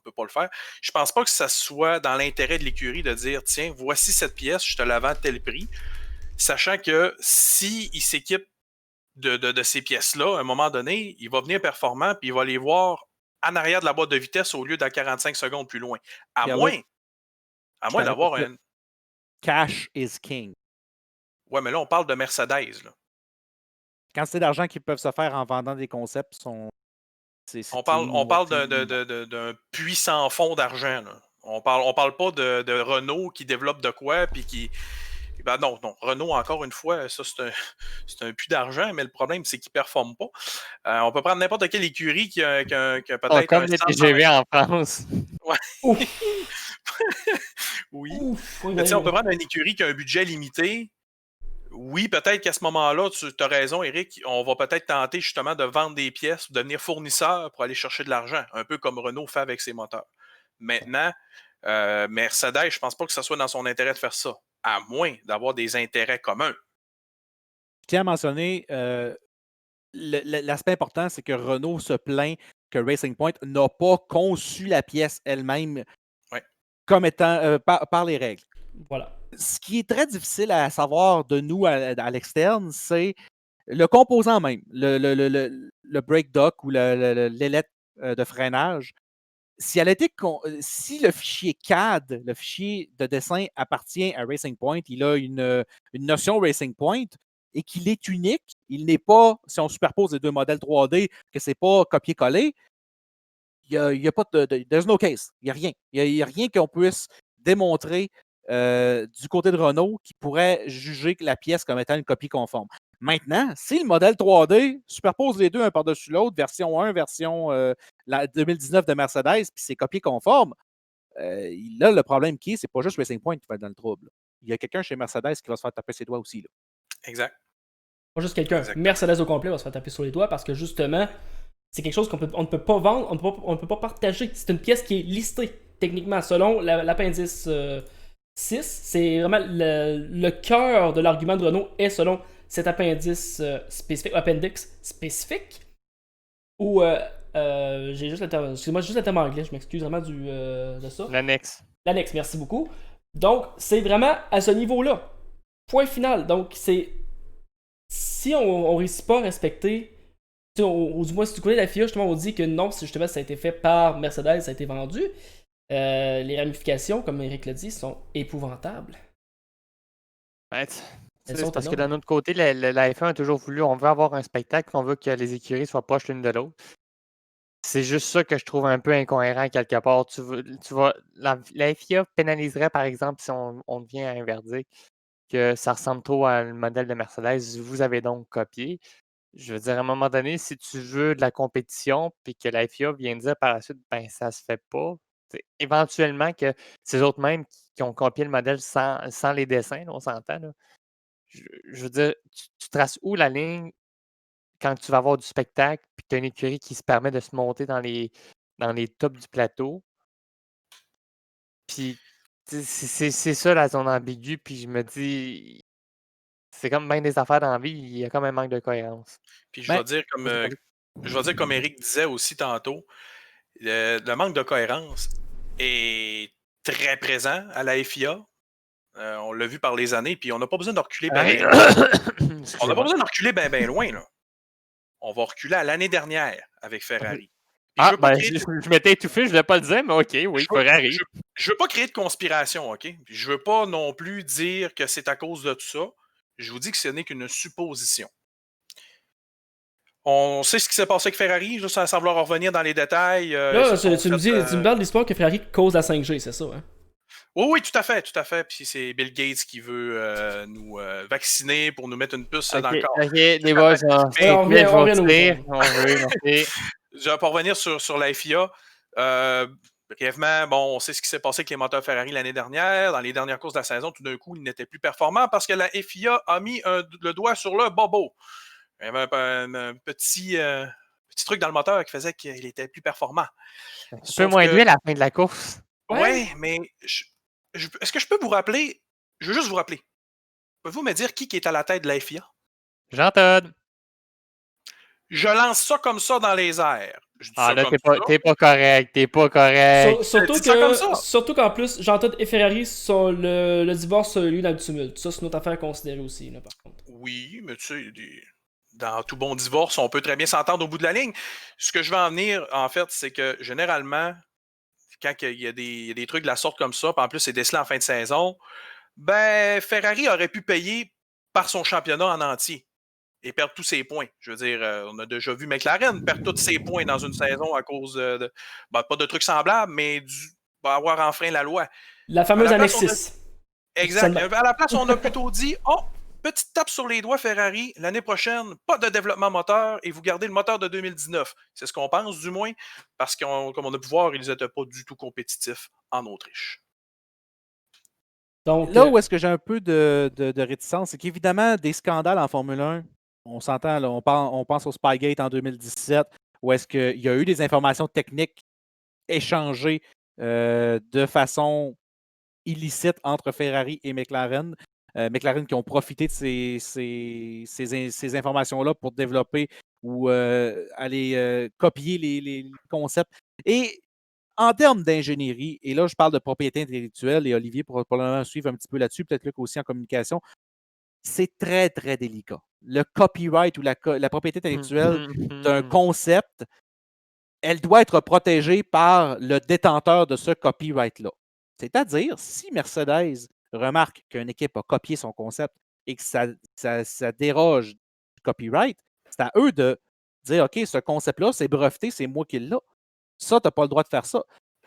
B: peut pas le faire. Je pense pas que ça soit dans l'intérêt de l'écurie de dire tiens, voici cette pièce, je te la vends à tel prix, sachant que si il s'équipe de ces pièces-là, à un moment donné, il va venir performant puis il va les voir en arrière de la boîte de vitesse au lieu d'à 45 secondes plus loin. À moins d'avoir un...
C: Cash is king.
B: Ouais, mais là, on parle de Mercedes, là.
C: Quantité d'argent qu'ils peuvent se faire en vendant des concepts sont...
B: On parle d'un puits sans fond d'argent, là. On parle pas de Renault qui développe de quoi, puis qui... Ben non, Renault, encore une fois, ça, c'est un puits d'argent, mais le problème, c'est qu'il ne performe pas. On peut prendre n'importe quelle écurie qui a peut-être
D: comme les TGV en France.
B: Ouais. Oui. Mais on peut prendre une écurie qui a un budget limité. Oui, peut-être qu'à ce moment-là, tu as raison, Eric, on va peut-être tenter justement de vendre des pièces ou de devenir fournisseur pour aller chercher de l'argent, un peu comme Renault fait avec ses moteurs. Maintenant, Mercedes, je pense pas que ce soit dans son intérêt de faire ça, à moins d'avoir des intérêts communs.
C: Je tiens à mentionner, l'aspect important, c'est que Renault se plaint que Racing Point n'a pas conçu la pièce elle-même comme étant par les règles.
A: Voilà. Ce
C: qui est très difficile à savoir de nous à l'externe, c'est le composant même, le brake duct ou l'ailette de freinage. Si le fichier CAD, le fichier de dessin appartient à Racing Point, il a une notion Racing Point et qu'il est unique, il n'est pas, si on superpose les deux modèles 3D, que c'est pas copier-coller, il n'y a pas there's no case, il n'y a rien. Il n'y a rien qu'on puisse démontrer du côté de Renault qui pourrait juger la pièce comme étant une copie conforme. Maintenant, si le modèle 3D superpose les deux un par-dessus l'autre, version 1, version la 2019 de Mercedes, puis c'est copié conforme, là, le problème qui est, c'est pas juste Racing Point qui va être dans le trouble. Il y a quelqu'un chez Mercedes qui va se faire taper ses doigts aussi. Là.
B: Exact.
A: Pas juste quelqu'un.
B: Exactement.
A: Mercedes au complet va se faire taper sur les doigts parce que justement, c'est quelque chose on ne peut pas vendre, on ne peut pas partager. C'est une pièce qui est listée, techniquement, selon l'appendice 6. C'est vraiment le cœur de l'argument de Renault est selon cet appendice spécifique, appendix spécifique, où j'ai juste excusez-moi, juste le terme anglais, je m'excuse vraiment de ça.
D: L'annexe.
A: L'annexe, merci beaucoup. Donc, c'est vraiment à ce niveau-là. Point final. Donc, c'est si on ne réussit pas à respecter, ou du moins si du côté de la FIA, justement, on dit que non, si justement ça a été fait par Mercedes, ça a été vendu, les ramifications, comme Eric l'a dit, sont épouvantables.
D: Ouais,
A: Elles
D: c'est
A: sont
D: parce que
A: énormes.
D: d'un autre côté, la F1 a toujours voulu, on veut avoir un spectacle, on veut que les écuries soient proches l'une de l'autre. C'est juste ça que je trouve un peu incohérent quelque part. La FIA pénaliserait, par exemple, si on vient à un verdict, que ça ressemble trop à le modèle de Mercedes, vous avez donc copié. Je veux dire, à un moment donné, si tu veux de la compétition, puis que la FIA vient dire par la suite, ben ça se fait pas, éventuellement que ces autres mêmes qui ont copié le modèle sans les dessins, là, on s'entend, là. Je veux dire, tu traces où la ligne quand tu vas avoir du spectacle, puis tu as une écurie qui se permet de se monter dans les tops du plateau. Puis c'est ça la zone ambiguë, puis je me dis, c'est comme bien des affaires dans la vie, il y a comme un manque de cohérence.
B: Puis je
C: Ben,
B: vais dire comme Eric disait aussi tantôt, le manque de cohérence est très présent à la FIA. On l'a vu par les années, puis on n'a pas besoin de reculer bien On n'a pas besoin de reculer bien loin, là. On va reculer à l'année dernière avec Ferrari. Puis
D: Je m'étais étouffé, je ne voulais pas le dire, mais OK, oui, Ferrari.
B: Je veux pas créer de conspiration, OK? Puis je veux pas non plus dire que c'est à cause de tout ça. Je vous dis que ce n'est qu'une supposition. On sait ce qui s'est passé avec Ferrari, juste sans vouloir revenir dans les détails.
A: Là, tu me parles de l'histoire que Ferrari cause la 5G, c'est ça, hein?
B: Oui, tout à fait. Puis c'est Bill Gates qui veut nous vacciner pour nous mettre une puce dans le corps.
D: OK, les boys,
A: on revient
B: Je vais pas revenir sur la FIA. Brièvement, bon, on sait ce qui s'est passé avec les moteurs Ferrari l'année dernière. Dans les dernières courses de la saison, tout d'un coup, ils n'étaient plus performants parce que la FIA a mis le doigt sur le bobo. Il y avait un petit truc dans le moteur qui faisait qu'il était plus performant.
D: Un peu moins d'huile à la fin de la course.
B: Oui, mais est-ce que je peux vous rappeler? Je veux juste vous rappeler. Pouvez-vous me dire qui est à la tête de la FIA?
D: Jean-Todt.
B: Je lance ça comme ça dans les airs.
D: Là, t'es pas correct.
A: Surtout qu'en plus, Jean-Todt et Ferrari, le divorce a eu lieu dans le tumulte. Ça, c'est une autre affaire à considérer aussi, là, par contre.
B: Oui, mais tu sais, dans tout bon divorce, on peut très bien s'entendre au bout de la ligne. Ce que je veux en venir, en fait, c'est que généralement, quand il y a des trucs de la sorte comme ça, puis en plus c'est décelé en fin de saison, ben Ferrari aurait pu payer par son championnat en entier et perdre tous ses points. Je veux dire, on a déjà vu McLaren perdre tous ses points dans une saison à cause pas de trucs semblables, mais avoir enfreint la loi.
A: La fameuse annexe 6.
B: Exact. À la place, on a plutôt dit, petite tape sur les doigts Ferrari, l'année prochaine, pas de développement moteur et vous gardez le moteur de 2019. C'est ce qu'on pense du moins, parce que comme on a pu voir, ils n'étaient pas du tout compétitifs en Autriche.
C: Donc, là où est-ce que j'ai un peu de réticence, c'est qu'évidemment, des scandales en Formule 1, on s'entend, là, on pense au Spygate en 2017, où est-ce qu'il y a eu des informations techniques échangées de façon illicite entre Ferrari et McLaren. McLaren qui ont profité de ces informations-là pour développer ou aller copier les concepts. Et en termes d'ingénierie, et là, je parle de propriété intellectuelle, et Olivier pourra probablement suivre un petit peu là-dessus, peut-être Luc aussi en communication, c'est très, très délicat. Le copyright ou la propriété intellectuelle d'un concept, elle doit être protégée par le détenteur de ce copyright-là. C'est-à-dire, si Mercedes remarque qu'une équipe a copié son concept et que ça déroge du copyright, c'est à eux de dire, OK, ce concept-là, c'est breveté, c'est moi qui l'ai. Ça, tu n'as pas le droit de faire ça.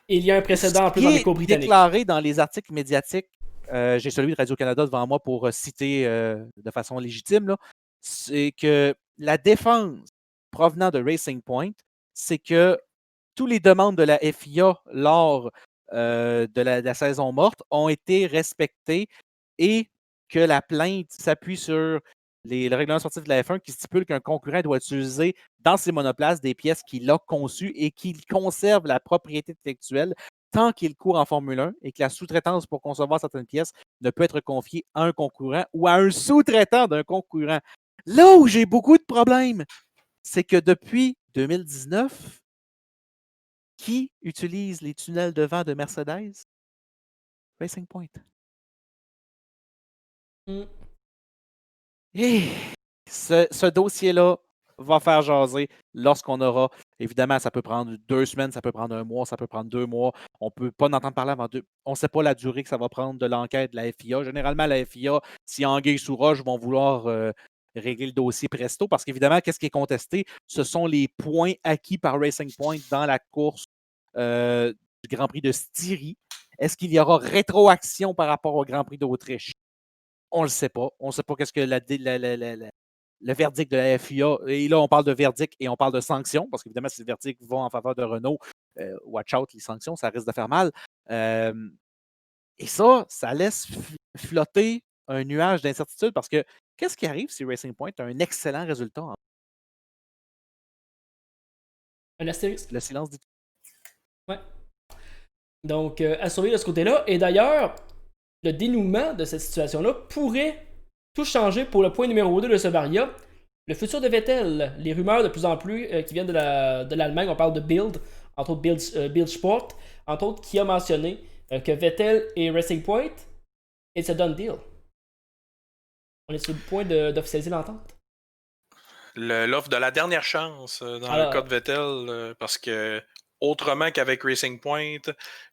A: Il y a un précédent en plus dans les cours britanniques.
C: Déclaré dans les articles médiatiques j'ai celui de Radio-Canada devant moi pour citer de façon légitime, là, c'est que la défense provenant de Racing Point, c'est que toutes les demandes de la FIA lors de la saison morte ont été respectées et que la plainte s'appuie sur le règlement sportif de la F1 qui stipule qu'un concurrent doit utiliser dans ses monoplaces des pièces qu'il a conçues et qu'il conserve la propriété intellectuelle tant qu'il court en Formule 1 et que la sous-traitance pour concevoir certaines pièces ne peut être confiée à un concurrent ou à un sous-traitant d'un concurrent. Là où j'ai beaucoup de problèmes, c'est que depuis 2019, qui utilise les tunnels de vent de Mercedes? Racing Point.
A: Mm.
C: Et ce dossier-là va faire jaser lorsqu'on aura, évidemment, ça peut prendre 2 semaines, ça peut prendre 1 mois, ça peut prendre 2 mois. On ne peut pas en entendre parler avant 2. On ne sait pas la durée que ça va prendre de l'enquête de la FIA. Généralement, la FIA, si anguille sous roche, vont vouloir régler le dossier presto parce qu'évidemment, qu'est-ce qui est contesté? Ce sont les points acquis par Racing Point dans la course du Grand Prix de Styrie. Est-ce qu'il y aura rétroaction par rapport au Grand Prix d'Autriche? On ne le sait pas. On ne sait pas qu'est-ce que le verdict de la FIA. Et là, on parle de verdict et on parle de sanctions, parce qu'évidemment, si le verdict va en faveur de Renault, watch out, les sanctions, ça risque de faire mal. Et ça laisse flotter un nuage d'incertitude, parce que qu'est-ce qui arrive si Racing Point a un excellent résultat?
A: Un astérisque.
C: Le silence dit tout.
A: Ouais. Donc, à surveiller de ce côté-là. Et d'ailleurs, le dénouement de cette situation-là pourrait tout changer pour le point numéro 2 de ce varia. Le futur de Vettel. Les rumeurs de plus en plus qui viennent de l'Allemagne, on parle de Bild, entre autres Bild Sport, entre autres, qui a mentionné que Vettel et Racing Point, it's a done deal. On est sur le point d'officialiser l'entente.
B: L'offre de la dernière chance dans le cas de Vettel, parce que autrement qu'avec Racing Point,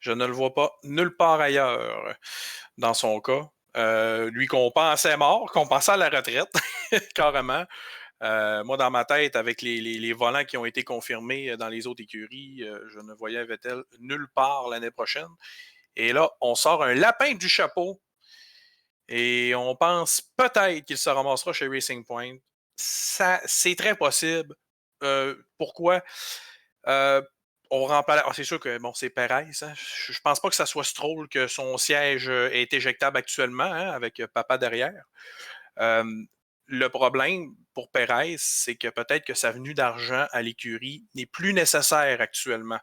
B: je ne le vois pas nulle part ailleurs dans son cas. Lui qu'on pensait mort, qu'on pensait à la retraite, carrément. Moi, dans ma tête, avec les volants qui ont été confirmés dans les autres écuries, je ne voyais Vettel nulle part l'année prochaine. Et là, on sort un lapin du chapeau et on pense peut-être qu'il se ramassera chez Racing Point. C'est très possible. Pourquoi? C'est sûr que bon, c'est Perez. Hein? Je pense pas que ça soit Stroll que son siège est éjectable actuellement, hein, avec papa derrière. Le problème pour Perez, c'est que peut-être que sa venue d'argent à l'écurie n'est plus nécessaire actuellement.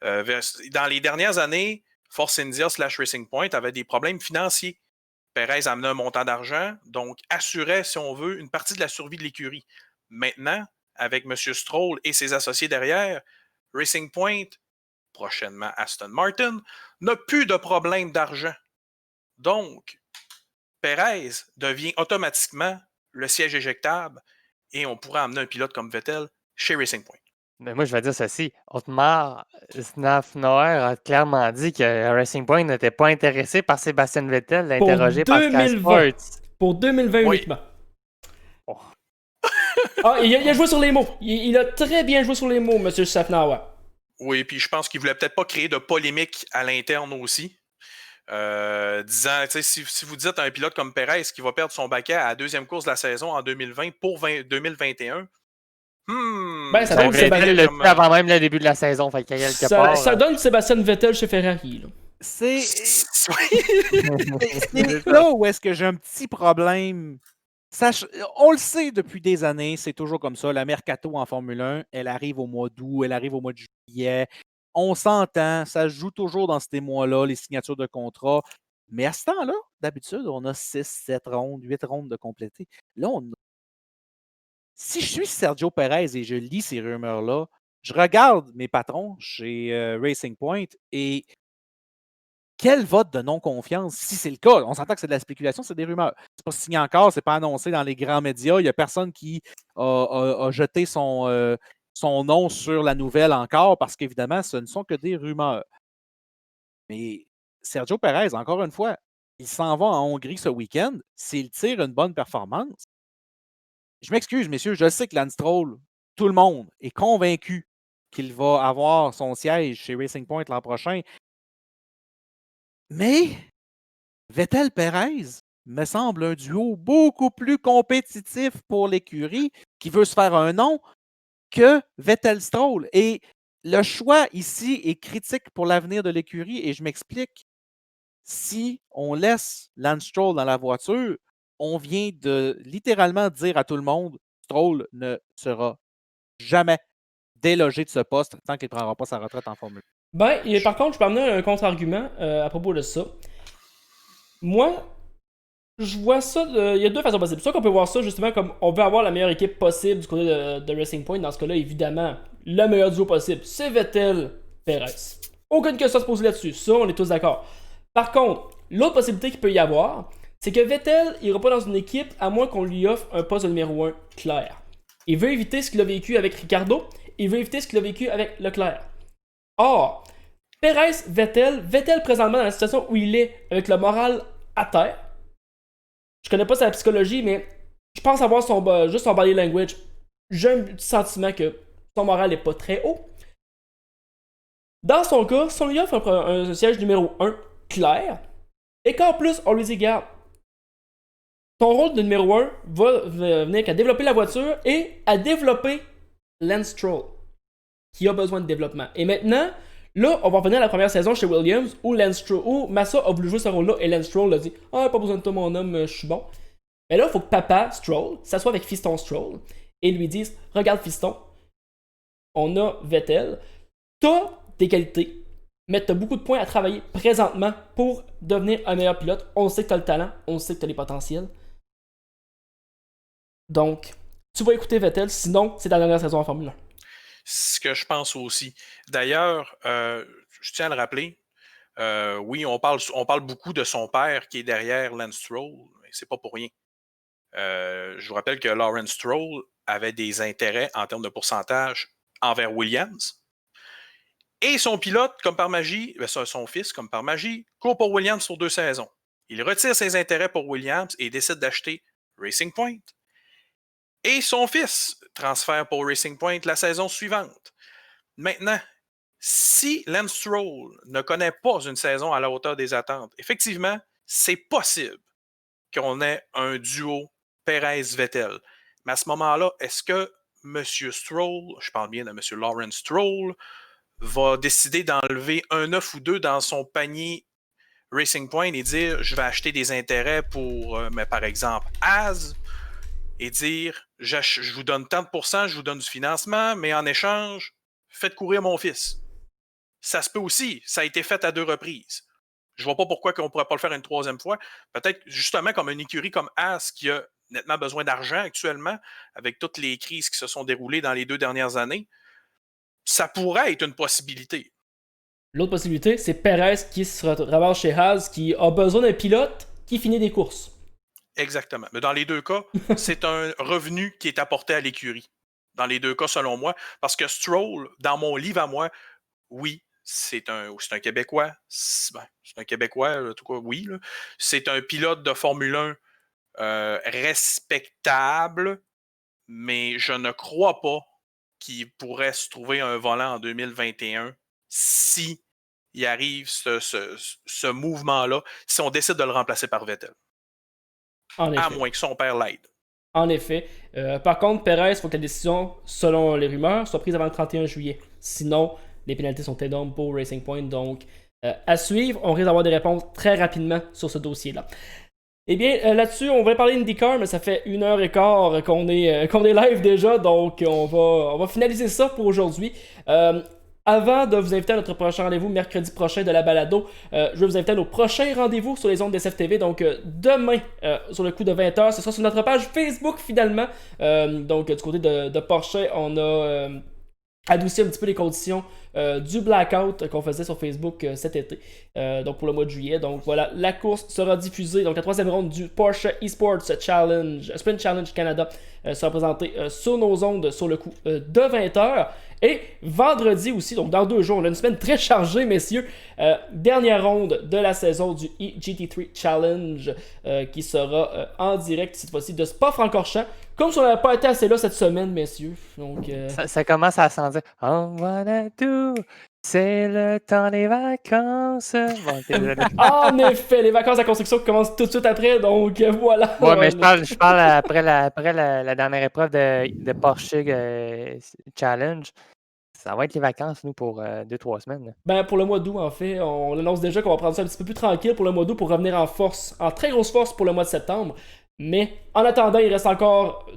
B: Dans les dernières années, Force India / Racing Point avait des problèmes financiers. Perez amenait un montant d'argent, donc assurait, si on veut, une partie de la survie de l'écurie. Maintenant, avec M. Stroll et ses associés derrière, Racing Point, prochainement Aston Martin, n'a plus de problème d'argent. Donc, Perez devient automatiquement le siège éjectable et on pourrait amener un pilote comme Vettel chez Racing Point.
D: Mais moi, je vais dire ceci. Otmar Szafnauer a clairement dit que Racing Point n'était pas intéressé par Sébastien Vettel, interrogé par Sky Sports.
A: Pour 2020
B: Oui.
A: uniquement. Oh. Il a joué sur les mots. Il a très bien joué sur les mots, M. Szafnauer.
B: Oui, puis je pense qu'il voulait peut-être pas créer de polémique à l'interne aussi. Disant, si vous dites à un pilote comme Perez qui va perdre son baquet à la deuxième course de la saison en 2020 pour 2021,
A: ça donne
D: Sébastien avant même le début de la saison. Fait
A: ça donne Sébastien Vettel chez Ferrari. Là.
C: C'est là où est-ce que j'ai un petit problème. On le sait depuis des années, c'est toujours comme ça. La Mercato en Formule 1, elle arrive au mois d'août, elle arrive au mois de juillet. On s'entend, ça joue toujours dans ces mois-là, les signatures de contrat. Mais à ce temps-là, d'habitude, on a 6, 7 rondes, 8 rondes de compléter. Là, si je suis Sergio Perez et je lis ces rumeurs-là, je regarde mes patrons chez Racing Point et quel vote de non-confiance, si c'est le cas? On s'entend que c'est de la spéculation, c'est des rumeurs. C'est pas signé encore, c'est pas annoncé dans les grands médias. Il n'y a personne qui a jeté son nom sur la nouvelle encore parce qu'évidemment, ce ne sont que des rumeurs. Mais Sergio Perez, encore une fois, il s'en va en Hongrie ce week-end. S'il tire une bonne performance, je m'excuse, messieurs, je sais que Lance Stroll, tout le monde est convaincu qu'il va avoir son siège chez Racing Point l'an prochain. Mais Vettel-Perez me semble un duo beaucoup plus compétitif pour l'écurie qui veut se faire un nom que Vettel-Stroll. Et le choix ici est critique pour l'avenir de l'écurie et je m'explique. Si on laisse Lance Stroll dans la voiture, on vient de littéralement dire à tout le monde Stroll ne sera jamais délogé de ce poste tant qu'il ne prendra pas sa retraite en Formule 1.
A: Ben, et par contre, je peux amener un contre-argument à propos de ça. Moi, je vois ça, il y a deux façons possibles. Soit qu'on peut voir ça justement comme on veut avoir la meilleure équipe possible du côté de Racing Point. Dans ce cas-là, évidemment, le meilleur duo possible, c'est Vettel-Perez. Aucune question à se poser là-dessus. Ça, on est tous d'accord. Par contre, l'autre possibilité qu'il peut y avoir, c'est que Vettel n'ira pas dans une équipe à moins qu'on lui offre un poste de numéro 1 clair. Il veut éviter ce qu'il a vécu avec Ricardo, il veut éviter ce qu'il a vécu avec Leclerc. Or, Vettel présentement dans la situation où il est avec le moral à terre. Je connais pas sa psychologie, mais je pense avoir juste son body language. J'ai un petit sentiment que son moral n'est pas très haut. Dans son cas, si on lui offre un siège numéro 1 clair, et qu'en plus on lui dit, garde, ton rôle de numéro 1 va venir qu'à développer la voiture et à développer Lance Stroll, qui a besoin de développement. Et maintenant, là, on va revenir à la première saison chez Williams où Massa a voulu jouer ce rôle-là et Lance Stroll a dit « Ah, pas besoin de toi, mon homme, je suis bon. » Mais là, il faut que papa Stroll s'assoie avec fiston Stroll et lui dise « Regarde, fiston, on a Vettel, t'as des qualités, mais t'as beaucoup de points à travailler présentement pour devenir un meilleur pilote. On sait que t'as le talent, on sait que t'as les potentiels. Donc, tu vas écouter Vettel, sinon, c'est ta dernière saison en Formule 1. »
B: Ce que je pense aussi. D'ailleurs, je tiens à le rappeler, oui, on parle beaucoup de son père qui est derrière Lance Stroll, mais c'est pas pour rien. Je vous rappelle que Lawrence Stroll avait des intérêts en termes de pourcentage envers Williams. Et son pilote, comme par magie, son fils, comme par magie, court pour Williams sur 2 saisons. Il retire ses intérêts pour Williams et décide d'acheter Racing Point. Et son fils transfère pour Racing Point la saison suivante. Maintenant, si Lance Stroll ne connaît pas une saison à la hauteur des attentes, effectivement, c'est possible qu'on ait un duo Perez-Vettel. Mais à ce moment-là, est-ce que M. Stroll, je parle bien de M. Lawrence Stroll, va décider d'enlever un œuf ou deux dans son panier Racing Point et dire je vais acheter des intérêts pour, par exemple, Haas, et dire je vous donne tant de pourcents, je vous donne du financement, mais en échange, faites courir mon fils. Ça se peut aussi, ça a été fait à 2 reprises. Je vois pas pourquoi on ne pourrait pas le faire une 3e fois. Peut-être justement comme une écurie comme Haas qui a nettement besoin d'argent actuellement, avec toutes les crises qui se sont déroulées dans les 2 dernières années. Ça pourrait être une possibilité.
A: L'autre possibilité, c'est Perez qui se ramasse chez Haas, qui a besoin d'un pilote qui finit des courses.
B: Exactement. Mais dans les 2 cas, c'est un revenu qui est apporté à l'écurie. Dans les 2 cas, selon moi. Parce que Stroll, dans mon livre à moi, oui, c'est un Québécois. C'est un Québécois, en tout cas, oui. Là. C'est un pilote de Formule 1 respectable, mais je ne crois pas qu'il pourrait se trouver un volant en 2021 si il arrive ce mouvement-là, si on décide de le remplacer par Vettel. À moins que son père l'aide.
A: En effet. Par contre, Perez, il faut que la décision, selon les rumeurs, soit prise avant le 31 juillet. Sinon, les pénalités sont énormes pour Racing Point. Donc, à suivre, on risque d'avoir des réponses très rapidement sur ce dossier-là. Eh bien, là-dessus, on va parler d'IndyCar, mais ça fait 1h15 qu'on est live déjà, donc on va finaliser ça pour aujourd'hui. Avant de vous inviter à notre prochain rendez-vous mercredi prochain de la balado, je vais vous inviter à nos prochains rendez-vous sur les ondes d'SFTV. Donc demain, sur le coup de 20h, ce sera sur notre page Facebook finalement. Donc du côté de Porsche, on a adouci un petit peu les conditions du blackout qu'on faisait sur Facebook cet été, donc pour le mois de juillet. Donc voilà, la course sera diffusée, donc la 3e ronde du Porsche Esports Challenge, Sprint Challenge Canada sera présentée sur nos ondes sur le coup de 20h. Et vendredi aussi, donc dans 2 jours, on a une semaine très chargée, messieurs. Dernière ronde de la saison du GT3 Challenge qui sera en direct cette fois-ci de Spa-Francorchamps. Comme si on n'avait pas été assez là cette semaine, messieurs. Donc,
D: ça commence à sentir. I wanna do C'est le temps des vacances. Bon, désolé.
A: Ah, en effet, les vacances à construction commencent tout de suite après, donc voilà.
D: Ouais, mais je parle après la dernière épreuve de Porsche Challenge. Ça va être les vacances, nous, pour 2-3 semaines. Là.
A: Ben, pour le mois d'août, en fait, on annonce déjà qu'on va prendre ça un petit peu plus tranquille pour le mois d'août pour revenir en force, en très grosse force pour le mois de septembre. Mais en attendant, il reste encore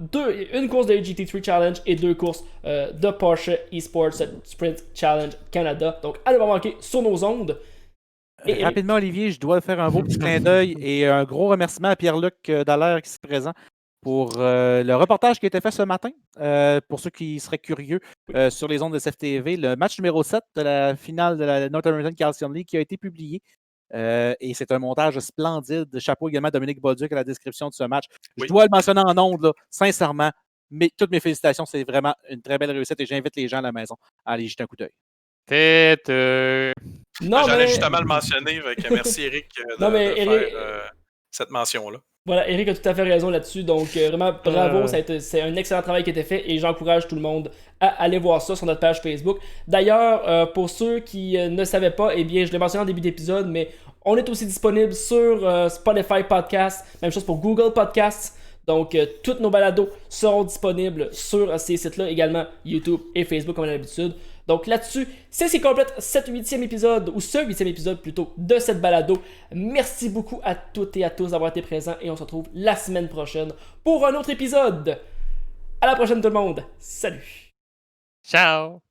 A: une course de GT3 Challenge et 2 courses de Porsche Esports Sprint Challenge Canada. Donc, allez pas manquer sur nos ondes. Et
C: Rapidement, Olivier, je dois faire un beau petit clin d'œil et un gros remerciement à Pierre-Luc Dallaire qui est présent pour le reportage qui a été fait ce matin. Pour ceux qui seraient curieux, sur les ondes de CFTV, le match numéro 7 de la finale de la North American Calcium League qui a été publié. Et c'est un montage splendide. Chapeau également à Dominique Bolduc à la description de ce match.
B: Oui.
C: Je dois le mentionner en ondes, là, sincèrement. Mais toutes mes félicitations, c'est vraiment une très belle réussite et j'invite les gens à la maison à aller jeter un coup d'œil.
A: non,
B: J'allais
A: mais...
B: justement le mentionner. Merci Eric de faire cette mention-là.
A: Voilà, Eric a tout à fait raison là-dessus, donc vraiment bravo, c'est un excellent travail qui a été fait et j'encourage tout le monde à aller voir ça sur notre page Facebook. D'ailleurs, pour ceux qui ne savaient pas, eh bien je l'ai mentionné en début d'épisode, mais on est aussi disponible sur Spotify Podcast, même chose pour Google Podcasts, donc toutes nos balados seront disponibles sur ces sites-là, également YouTube et Facebook comme d'habitude. Donc là-dessus, c'est ce qui complète ce 8e épisode plutôt, de cette balado. Merci beaucoup à toutes et à tous d'avoir été présents et on se retrouve la semaine prochaine pour un autre épisode. À la prochaine tout le monde. Salut.
D: Ciao.